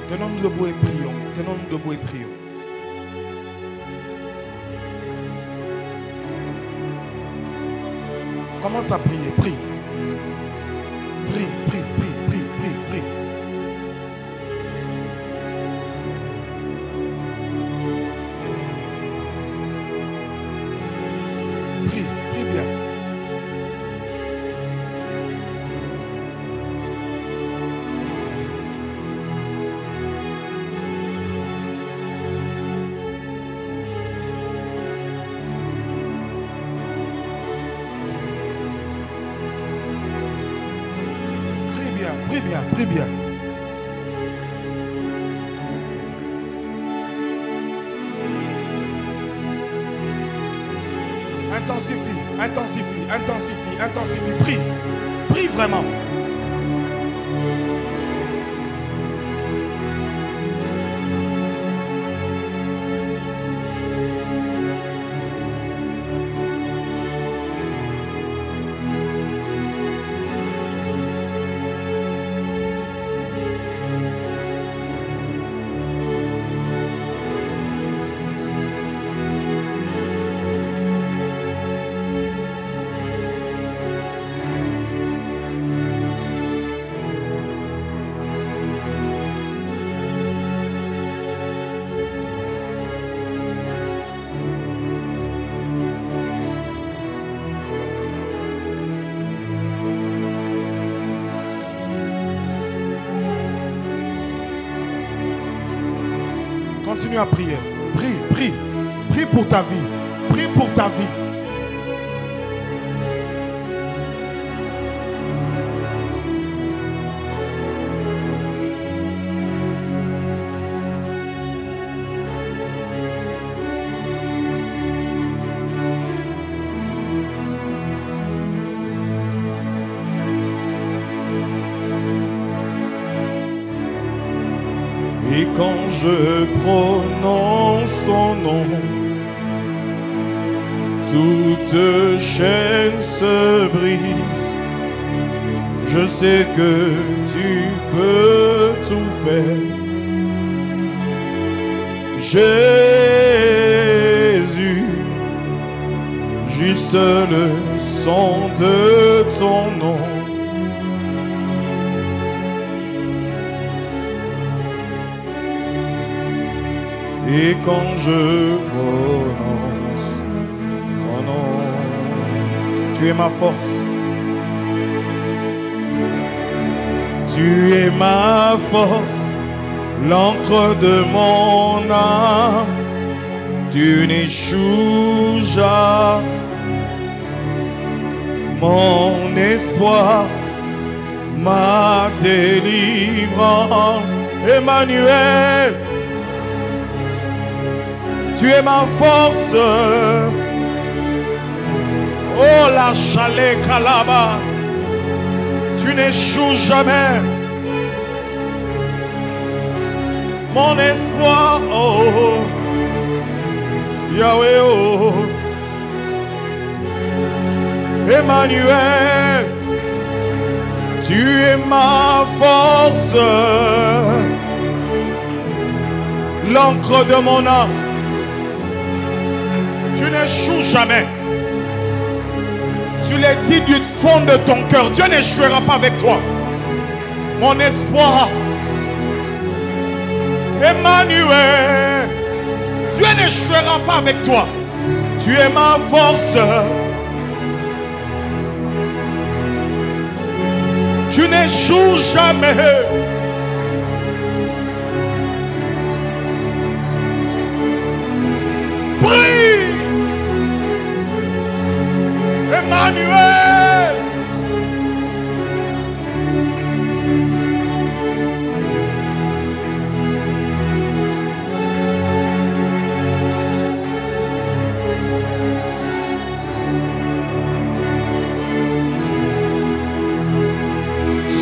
Tenons-nous debout et prions. Tenons-nous debout et prions. Commence à prier. Prie. Prie, prie, prie, prie, prie, prie. Prie, prie bien. Prie bien, prie bien. Intensifie, intensifie, intensifie, intensifie. Prie, prie vraiment. Continue à prier. Prie, prie. Prie pour ta vie. Prie pour ta vie. Et quand je prononce ton nom, toute chaîne se brise. Je sais que tu peux tout faire. Jésus, juste le son de ton nom. Et quand je prononce ton nom, tu es ma force. Tu es ma force, l'encre de mon âme. Tu n'échoues jamais. Mon espoir, ma délivrance, Emmanuel. Tu es ma force. Oh la chalet Kalaba. Tu n'échoues jamais. Mon espoir, oh Yahweh, oh Emmanuel. Tu es ma force, l'encre de mon âme. Tu n'échoues jamais. Tu l'as dit du fond de ton cœur. Dieu n'échouera pas avec toi. Mon espoir, Emmanuel. Dieu n'échouera pas avec toi. Tu es ma force. Tu n'échoues jamais. Prie, Emmanuel.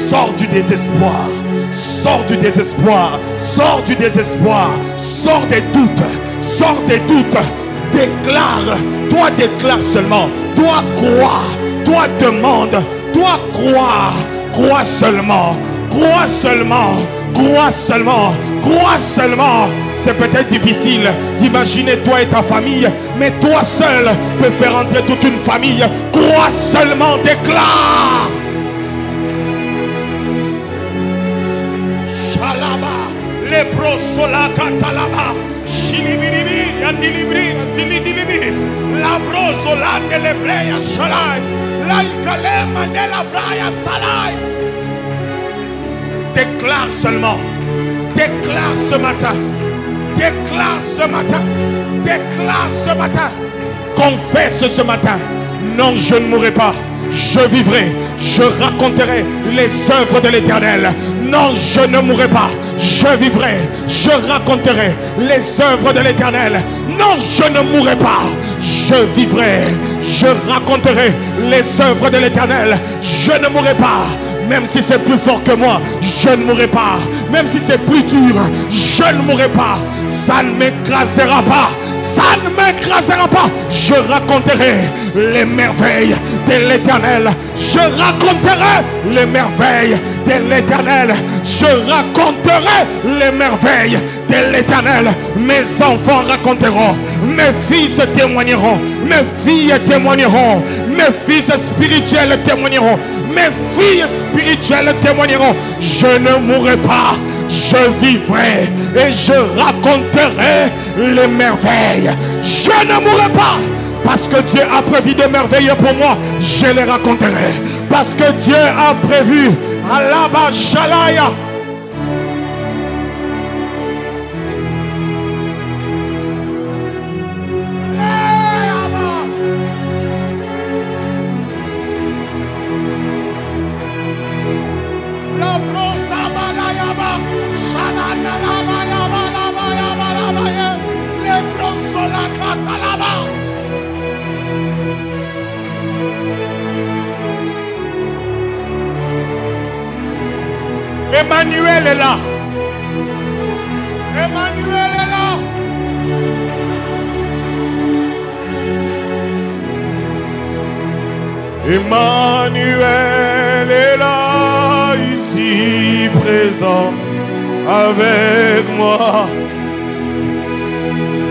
Sors du désespoir, sors du désespoir, sors du désespoir, sors des doutes, sors des doutes, déclare, toi déclare seulement, toi crois, toi demande, toi crois, crois seulement, crois seulement, crois seulement, crois seulement. C'est peut-être difficile d'imaginer toi et ta famille, mais toi seul peux faire entrer toute une famille. Crois seulement, déclare. Leprosola katalaba, shilibiribi, yandilibri, zilidilibi, labrosola de lebreya shalai, l'alkalema de la braya salai. Déclare seulement, déclare ce matin, déclare ce matin, déclare ce matin, confesse ce matin. Non, je ne mourrai pas. Je vivrai, je raconterai les œuvres de l'Éternel. Non, je ne mourrai pas. Je vivrai, je raconterai les œuvres de l'Éternel. Non, je ne mourrai pas. Je vivrai, je raconterai les œuvres de l'Éternel. Je ne mourrai pas. Même si c'est plus fort que moi, je ne mourrai pas. Même si c'est plus dur, je ne mourrai pas. Ça ne m'écrasera pas. Ça ne m'écrasera pas. Je raconterai les merveilles de l'Éternel. Je raconterai les merveilles de l'Éternel. Je raconterai les merveilles de l'Éternel. Mes enfants raconteront. Mes fils témoigneront. Mes filles témoigneront. Mes fils spirituels témoigneront. Mes filles spirituelles témoigneront. Je ne mourrai pas. Je vivrai et je raconterai les merveilles. Je ne mourrai pas. Parce que Dieu a prévu des merveilles pour moi, je les raconterai. Parce que Dieu a prévu Alaba Shalaya. Emmanuel est là. Emmanuel est là. Emmanuel est là, ici présent avec moi.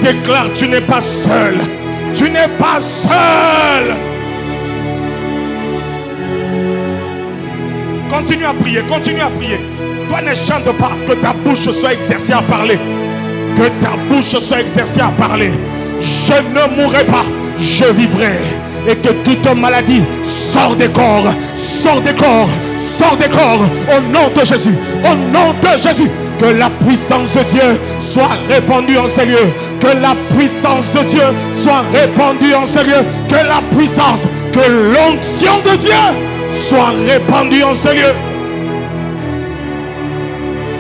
Déclare, tu n'es pas seul. Tu n'es pas seul. Continue à prier, continue à prier. Toi ne chante pas, que ta bouche soit exercée à parler. Que ta bouche soit exercée à parler. Je ne mourrai pas, je vivrai. Et que toute maladie sort des corps, sort des corps, sort des corps. Au nom de Jésus, au nom de Jésus. Que la puissance de Dieu soit répandue en ces lieux. Que la puissance de Dieu soit répandue en ces lieux. Que la puissance, que l'onction de Dieu soit répandue en ces lieux.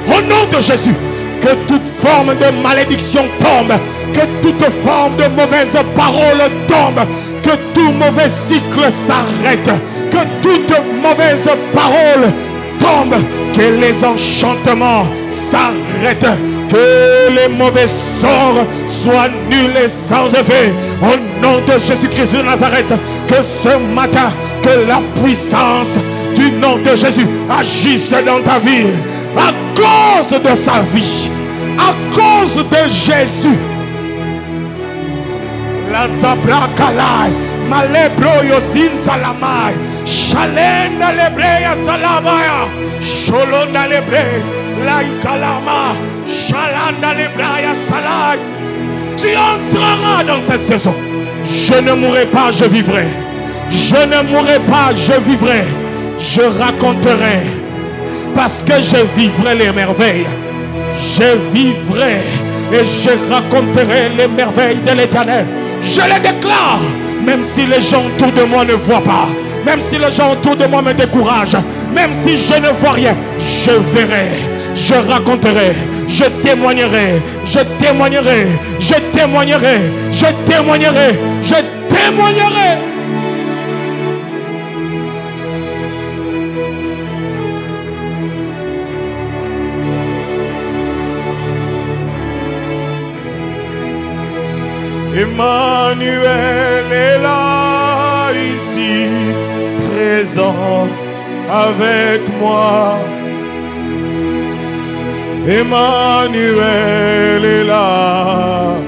Au nom de Jésus, que toute forme de malédiction tombe. Que toute forme de mauvaise parole tombe. Que tout mauvais cycle s'arrête. Que toute mauvaise parole tombe. Que les enchantements s'arrêtent. Que les mauvais sorts soient nuls et sans effet. Au nom de Jésus-Christ de Nazareth, que ce matin, que la puissance du nom de Jésus agisse dans ta vie. À cause de sa vie, à cause de Jésus. La zabra kalai, malebro yosinta lamai, shalenda lebreya salabaya, sholonda lebre, laikalama, shalanda lebreya salai. Tu entreras dans cette saison. Je ne mourrai pas, je vivrai. Je ne mourrai pas, je vivrai. Je raconterai. Parce que je vivrai les merveilles. Je vivrai et je raconterai les merveilles de l'Éternel. Je les déclare, même si les gens autour de moi ne voient pas, même si les gens autour de moi me découragent, même si je ne vois rien, je verrai, je raconterai, je témoignerai, je témoignerai, je témoignerai, je témoignerai, je témoignerai. Emmanuel est là, ici, présent avec moi. Emmanuel est là.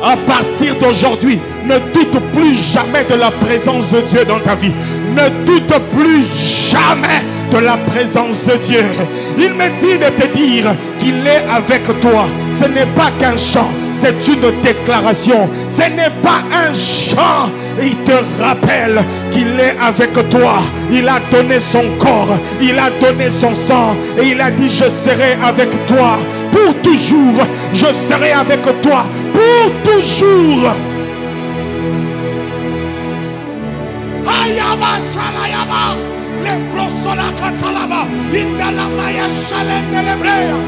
À partir d'aujourd'hui, ne doute plus jamais de la présence de Dieu dans ta vie. Ne doute plus jamais de la présence de Dieu. Il me dit de te dire qu'il est avec toi. Ce n'est pas qu'un chant, c'est une déclaration. Ce n'est pas un chant. Il te rappelle qu'il est avec toi. Il a donné son corps, il a donné son sang et il a dit: je serai avec toi pour toujours. Je serai avec toi pour toujours. Ayaba shalayaba, le brosola katalaba, indala maya shalem de l'Hebrea.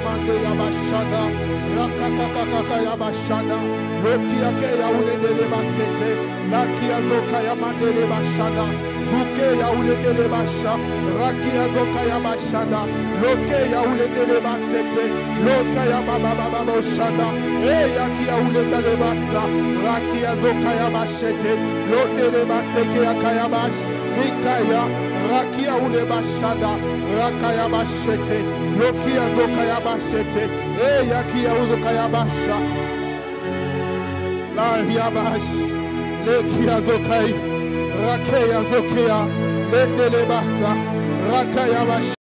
mande yabashada. Rakakakaka yabashada. Lokia ke yaulendele basete. Lakia zoka yamandele bashada. Zuke yaulendele basha. Rakia zoka yabashada. Loke yaulendele basete. Loka yabababa boshada. Yakia ulendele basa. Rakia zoka yabashete. Londele baseke yakayabash. Likaya. Rakia ulebashada. Rakaya bashete. Lokia zoka yabashete. Yakia uzoka yabasha. La yabash. Lekia zokai. Rakeya zokia. Lendele basa. Rakaya bash.